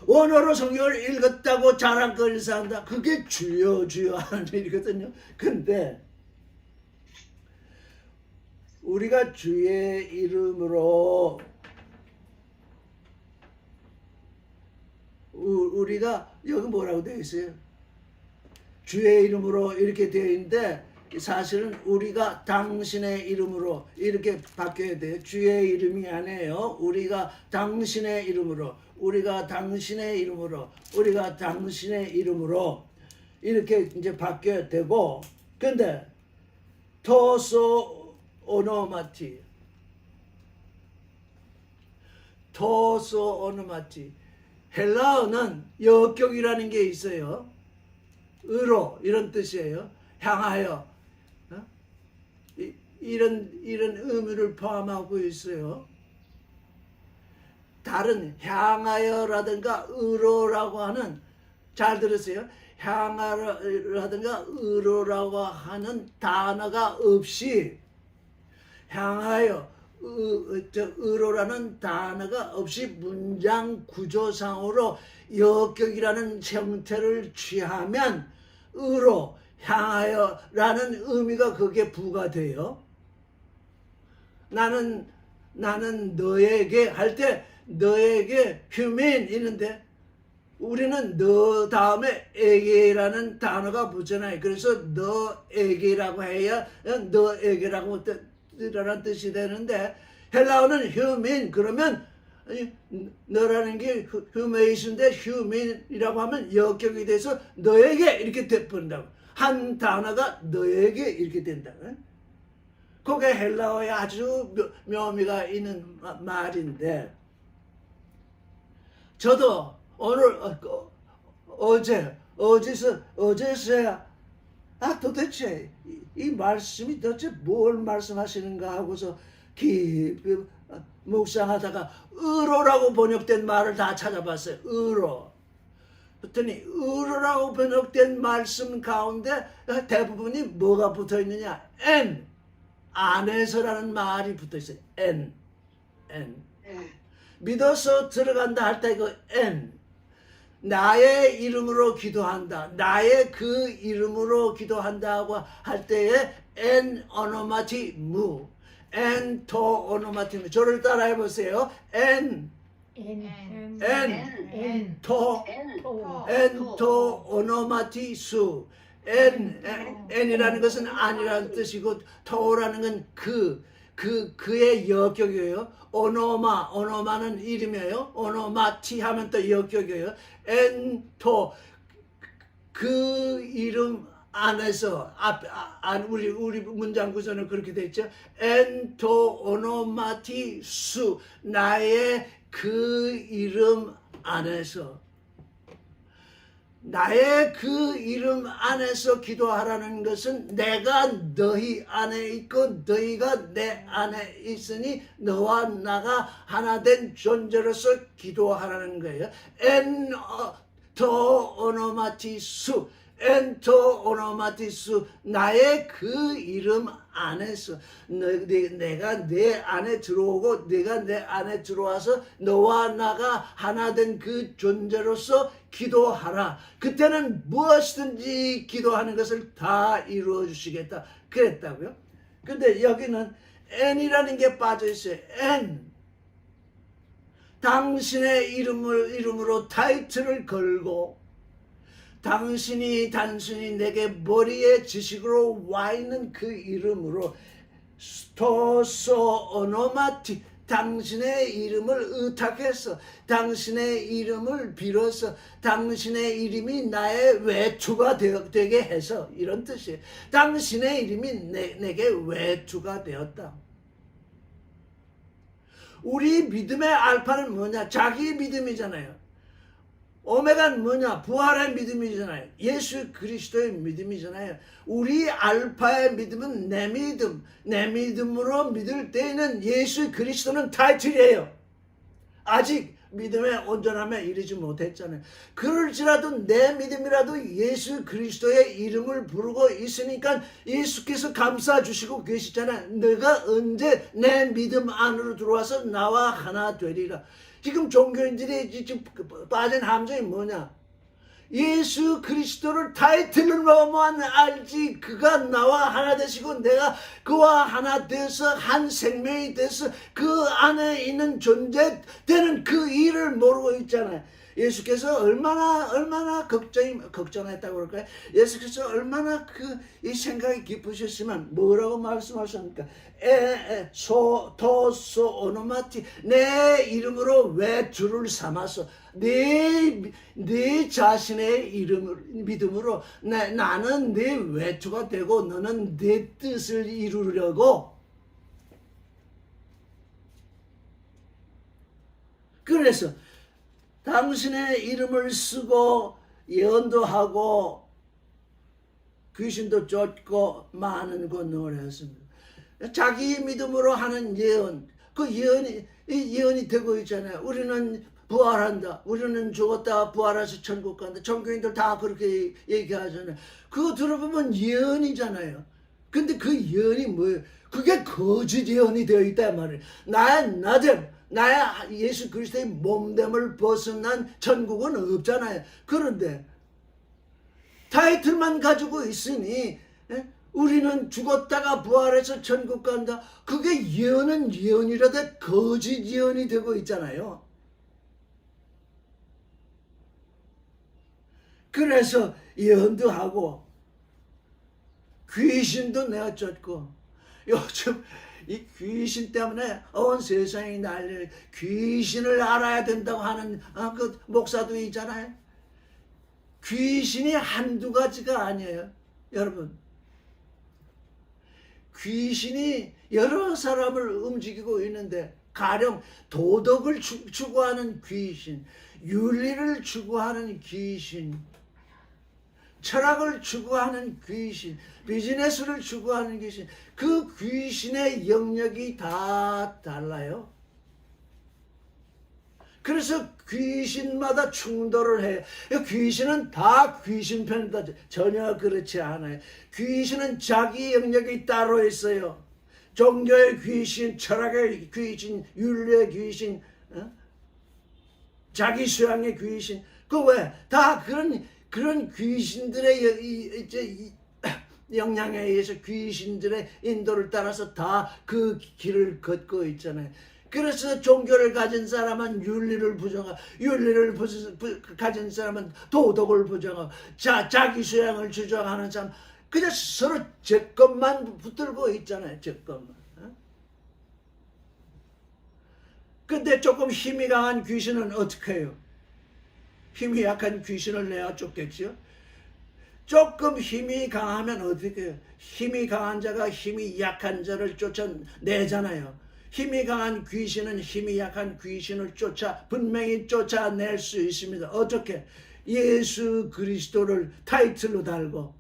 원어로 성경을 읽었다고 자랑거리면서 한다. 그게 주여 주여 하는 일이거든요. 근데 우리가 주의 이름으로 우리가 여기 뭐라고 되어 있어요? 주의 이름으로 이렇게 되어 있는데 사실은 우리가 당신의 이름으로 이렇게 바뀌어야 돼요. 주의 이름이 아니에요. 우리가 당신의 이름으로, 우리가 당신의 이름으로, 우리가 당신의 이름으로 이렇게 이제 바뀌어야 되고, 근데 토소 오노마티, 토소 오노마티, 헬라어는 역격이라는 게 있어요. 의로 이런 뜻이에요. 향하여, 이런 의미를 포함하고 있어요. 다른 향하여라든가 의로라고 하는, 잘 들으세요. 향하여라든가 의로라고 하는 단어가 없이, 향하여 의로라는 단어가 없이 문장 구조상으로 역격이라는 형태를 취하면 의로, 향하여라는 의미가 거기에 부과돼요. 나는 너에게 할 때 너에게 휴민 있는데 우리는 너 다음에 에게라는 단어가 붙잖아요. 그래서 너에게라고 해야 너에게라고 라는 뜻이 되는데, 헬라어는 휴민 그러면 너라는 게 휴메이스인데 휴민이라고 하면 역격이 돼서 너에게 이렇게 돼버린다고. 한 단어가 너에게 이렇게 된다. 그게 헬라어에 아주 묘미가 있는 말인데, 저도 오늘 어제서야 도대체 이 말씀이 도대체 뭘 말씀하시는가 하고서 깊이 묵상하다가 의로라고 번역된 말을 다 찾아봤어요. 의로. 그랬더니 의로라고 번역된 말씀 가운데 대부분이 뭐가 붙어있느냐? N, 안에서라는 말이 붙어있어요. N. 믿어서 들어간다 할 때 그 N. 나의 이름으로 기도한다. 나의 그 이름으로 기도한다고 할 때에 N 오노마티 무. N 토 오노마티 무. 저를 따라해 보세요. N 토 오노마티 수. N이라는 것은 아니라는 뜻이고, 토라는 건 그의 역격이에요. 오노마는 이름이에요. 오노마티 하면 또 역격이에요. 엔토, 그 이름 안에서 우리 문장 구조는 그렇게 돼 있죠. 엔토 오노마티 수, 나의 그 이름 안에서, 나의 그 이름 안에서 기도하라는 것은 내가 너희 안에 있고 너희가 내 안에 있으니 너와 나가 하나 된 존재로서 기도하라는 거예요. 엔토 오노마티수, 엔토 오노마티수, 나의 그 이름 안에서 내가 내 안에 들어오고 내가 내 안에 들어와서 너와 나가 하나 된 그 존재로서 기도하라. 그때는 무엇이든지 기도하는 것을 다 이루어 주시겠다 그랬다고요. 근데 여기는 N이라는 게 빠져 있어요. N. 당신의 이름으로 타이틀을 걸고 당신이 단순히 내게 머리에 지식으로 와 있는 그 이름으로 스토소 오노마티 당신의 이름을 의탁해서 당신의 이름을 빌어서 당신의 이름이 나의 외투가 되게 해서 이런 뜻이에요. 당신의 이름이 내게 외투가 되었다. 우리 믿음의 알파는 뭐냐? 자기 믿음이잖아요. 오메가는 뭐냐? 부활의 믿음이잖아요. 예수 그리스도의 믿음이잖아요. 우리 알파의 믿음은 내 믿음. 내 믿음으로 믿을 때에는 예수 그리스도는 타이틀이에요. 아직 믿음의 온전함에 이르지 못했잖아요. 그럴지라도 내 믿음이라도 예수 그리스도의 이름을 부르고 있으니까 예수께서 감싸 주시고 계시잖아요. 너가 언제 내 믿음 안으로 들어와서 나와 하나 되리라. 지금 종교인들이 지금 빠진 함정이 뭐냐? 예수 그리스도를 타이틀로만 알지 그가 나와 하나 되시고 내가 그와 하나 돼서 한 생명이 돼서 그 안에 있는 존재 되는 그 일을 모르고 있잖아요. 예수께서 얼마나 걱정했다고 그럴까요? 예수께서 얼마나 이 생각이 깊으셨으면 뭐라고 말씀하셨습니까? 토소 오노마티 내 이름으로 외투를 삼아서 네 자신의 이름을 믿음으로 나는 네 외투가 되고 너는 네 뜻을 이루려고. 그래서 당신의 이름을 쓰고 예언도 하고 귀신도 쫓고 많은 권능을 했습니다. 자기 믿음으로 하는 예언, 그 예언이 되고 있잖아요. 우리는 부활한다. 우리는 죽었다 부활해서 천국 간다. 종교인들 다 그렇게 얘기하잖아요. 그거 들어보면 예언이잖아요. 근데 그 예언이 뭐예요? 그게 거짓 예언이 되어 있단 말이에요. 나의 나됨, 나의 예수 그리스도의 몸됨을 벗어난 천국은 없잖아요. 그런데 타이틀만 가지고 있으니 우리는 죽었다가 부활해서 천국 간다. 그게 예언은 예언이라도 거짓 예언이 되고 있잖아요. 그래서 예언도 하고 귀신도 내가 쫓고 요즘 이 귀신 때문에 온 세상이 난리. 귀신을 알아야 된다고 하는 그 목사도 있잖아요. 귀신이 한두 가지가 아니에요. 여러분, 귀신이 여러 사람을 움직이고 있는데 가령 도덕을 추구하는 귀신, 윤리를 추구하는 귀신, 철학을 추구하는 귀신, 비즈니스를 추구하는 귀신, 그 귀신의 영역이 다 달라요. 그래서 귀신마다 충돌을 해요. 귀신은 다 귀신 편이다. 전혀 그렇지 않아요. 귀신은 자기 영역이 따로 있어요. 종교의 귀신, 철학의 귀신, 윤리의 귀신, 자기 수양의 귀신. 그 왜? 다 그런 귀신들의 영향에 의해서 귀신들의 인도를 따라서 다 그 길을 걷고 있잖아요. 그래서 종교를 가진 사람은 윤리를 부정하고 윤리를 가진 사람은 도덕을 부정하고 자기 수양을 주장하는 사람 그냥 서로 제 것만 붙들고 있잖아요. 제 것만. 근데 조금 힘이 강한 귀신은 어떻게 해요? 힘이 약한 귀신을 내야 쫓겠죠? 조금 힘이 강하면 어떻게 해요? 힘이 강한 자가 힘이 약한 자를 쫓아내잖아요. 힘이 강한 귀신은 힘이 약한 귀신을 분명히 쫓아낼 수 있습니다. 어떻게? 예수 그리스도를 타이틀로 달고.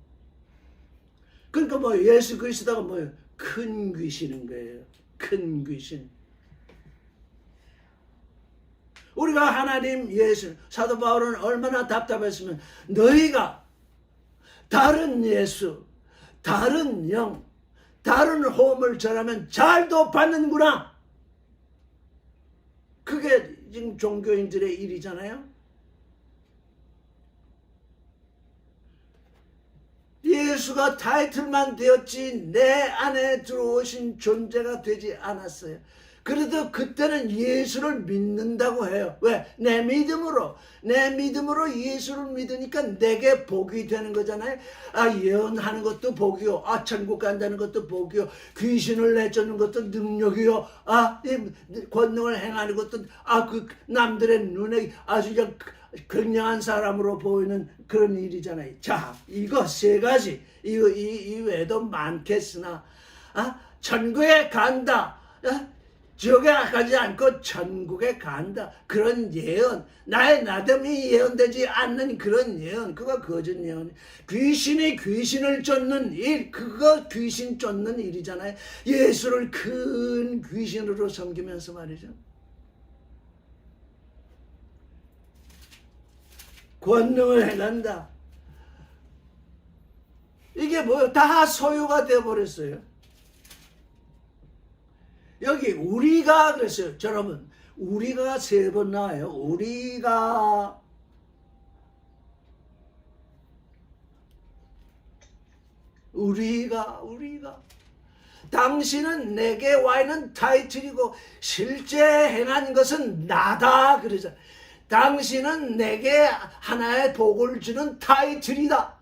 그러니까 뭐 예수 그리스도가 뭐예요? 큰 귀신인 거예요. 큰 귀신. 우리가 하나님 예수, 사도 바울은 얼마나 답답했으면 너희가 다른 예수, 다른 영, 다른 호흡을 전하면 잘도 받는구나. 그게 지금 종교인들의 일이잖아요. 예수가 타이틀만 되었지 내 안에 들어오신 존재가 되지 않았어요. 그래도 그때는 예수를 믿는다고 해요. 왜? 내 믿음으로 예수를 믿으니까 내게 복이 되는 거잖아요. 예언하는 것도 복이요. 천국 간다는 것도 복이요. 귀신을 내쫓는 것도 능력이요. 이 권능을 행하는 것도 그 남들의 눈에 아주 그냥 굉장한 사람으로 보이는 그런 일이잖아요. 자, 이거 세 가지 이 외에도 많겠으나 천국에 간다. 지옥에 가지 않고 천국에 간다. 그런 예언, 나의 나됨이 예언되지 않는 그런 예언, 그거 거짓 예언. 귀신이 귀신을 쫓는 일, 그거 귀신 쫓는 일이잖아요. 예수를 큰 귀신으로 섬기면서 말이죠. 권능을 행한다. 이게 뭐예요? 다 소유가 되어버렸어요. 여기 우리가 그랬어요. 여러분, 우리가 세 번 나와요. 우리가 당신은 내게 와 있는 타이틀이고 실제 행한 것은 나다. 그러죠. 당신은 내게 하나의 복을 주는 타이틀이다.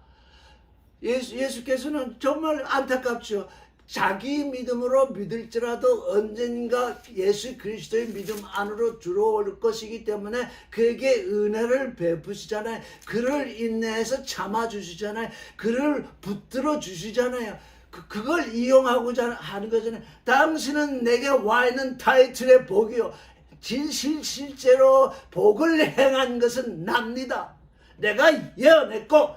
예수께서는 정말 안타깝죠. 자기 믿음으로 믿을지라도 언젠가 예수 그리스도의 믿음 안으로 들어올 것이기 때문에 그에게 은혜를 베푸시잖아요. 그를 인내해서 참아주시잖아요. 그를 붙들어 주시잖아요. 그걸 이용하고자 하는 거잖아요. 당신은 내게 와 있는 타이틀의 복이요. 실제로 복을 행한 것은 납니다. 내가 예언했고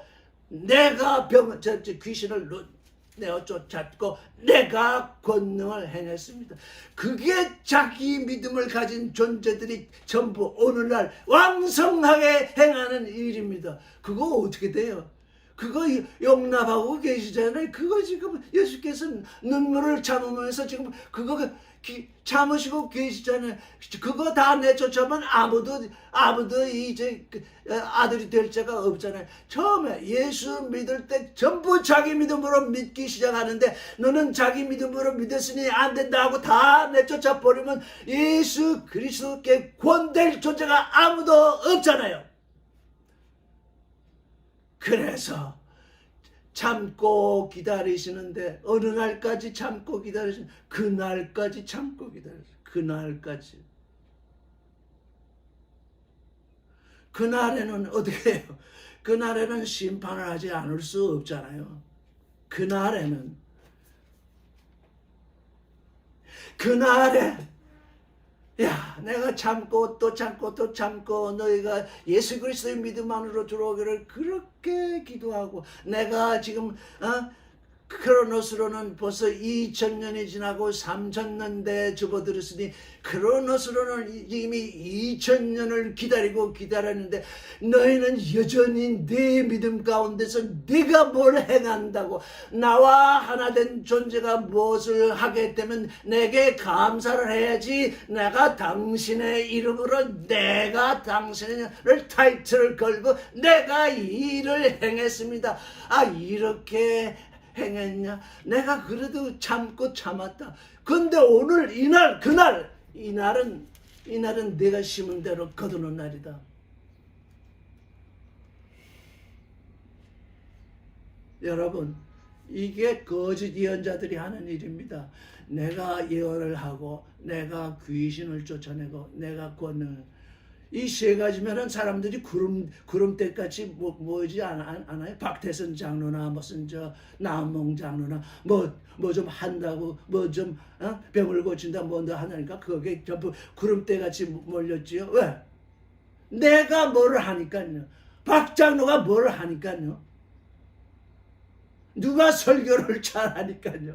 내가 귀신을 내어 쫓았고 내가 권능을 행했습니다. 그게 자기 믿음을 가진 존재들이 전부 오늘날 왕성하게 행하는 일입니다. 그거 어떻게 돼요? 그거 용납하고 계시잖아요. 그거 지금 예수께서 눈물을 참으면서 지금 그거 참으시고 계시잖아요. 그거 다 내쫓으면 아무도 이제 아들이 될 자가 없잖아요. 처음에 예수 믿을 때 전부 자기 믿음으로 믿기 시작하는데 너는 자기 믿음으로 믿었으니 안 된다 하고 다 내쫓아 버리면 예수 그리스도께 권될 존재가 아무도 없잖아요. 그래서 참고 기다리시는데 어느 날까지 참고 기다리시는 그날까지 참고 기다리시는 그날까지. 그날에는 어떻게 해요? 그날에는 심판을 하지 않을 수 없잖아요. 그날에 내가 참고 또 참고 또 참고 너희가 예수 그리스도의 믿음 안으로 들어오기를 그렇게 기도하고 내가 지금 크로노스로는 벌써 2000년이 지나고 3000년대에 접어들었으니 크로노스로는 이미 2000년을 기다렸는데 너희는 여전히 네 믿음 가운데서 네가 뭘 행한다고 나와 하나 된 존재가 무엇을 하게 되면 내게 감사를 해야지. 내가 당신의 이름으로 내가 당신을 타이틀을 걸고 내가 이 일을 행했습니다. 이렇게 행했냐? 내가 그래도 참고 참았다. 근데 오늘 이날은 내가 심은 대로 거두는 날이다. 여러분, 이게 거짓 예언자들이 하는 일입니다. 내가 예언을 하고 내가 귀신을 쫓아내고 내가 권능을 이 세 가지면은 사람들이 구름대같이 모이지 않아요? 박태선 장로나 무슨 남몽 장로나 뭐 좀 한다고 뭐 좀 병을 고친다 뭔가 하니까 그게 전부 구름대같이 몰렸지요. 왜? 내가 뭐를 하니까요. 박 장로가 뭐를 하니까요. 누가 설교를 잘하니까요.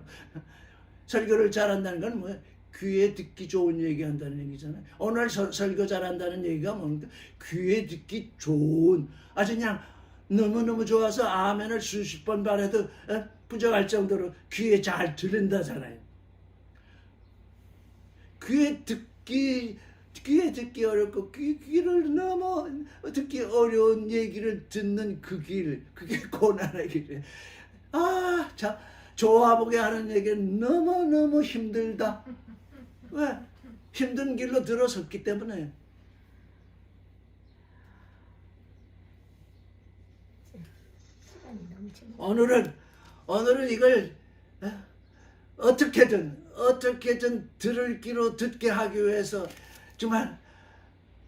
설교를 잘한다는 건 뭐예요? 귀에 듣기 좋은 얘기한다는 얘기잖아요. 오늘 설교 잘한다는 얘기가 뭡니까? 귀에 듣기 좋은, 아주 그냥 너무너무 좋아서 아멘을 수십 번 말해도 부족할 정도로 귀에 잘 들린다잖아요. 귀에 듣기 어렵고 귀를 너무 듣기 어려운 얘기를 듣는 그 길, 그게 고난의 길이에요. 아, 참 좋아보게 하는 얘기는 너무너무 힘들다. 왜? 힘든 길로 들어섰기 때문에. 시간이 너무 지금 오늘은 이걸 어떻게든 들을 귀로 듣게 하기 위해서 정말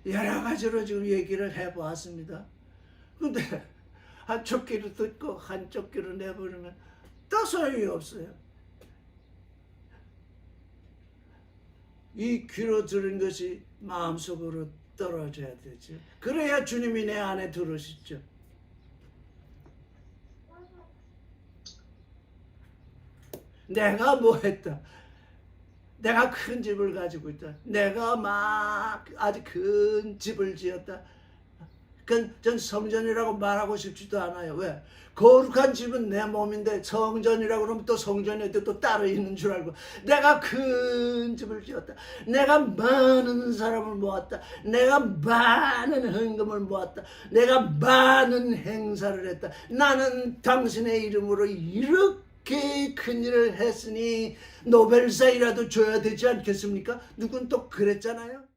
여러 가지로 지금 얘기를 해보았습니다. 근데 한쪽 귀로 듣고 한쪽 귀로 내버리면 또 소용이 없어요. 이 귀로 들은 것이 마음속으로 떨어져야 되죠. 그래야 주님이 내 안에 들어오시죠. 내가 뭐 했다. 내가 큰 집을 가지고 있다. 내가 막 아주 큰 집을 지었다. 그건 전 성전이라고 말하고 싶지도 않아요. 왜? 거룩한 집은 내 몸인데 성전이라고 그러면 또 성전에 또 따로 있는 줄 알고 내가 큰 집을 지었다. 내가 많은 사람을 모았다. 내가 많은 헌금을 모았다. 내가 많은 행사를 했다. 나는 당신의 이름으로 이렇게 큰 일을 했으니 노벨상이라도 줘야 되지 않겠습니까? 누군 또 그랬잖아요.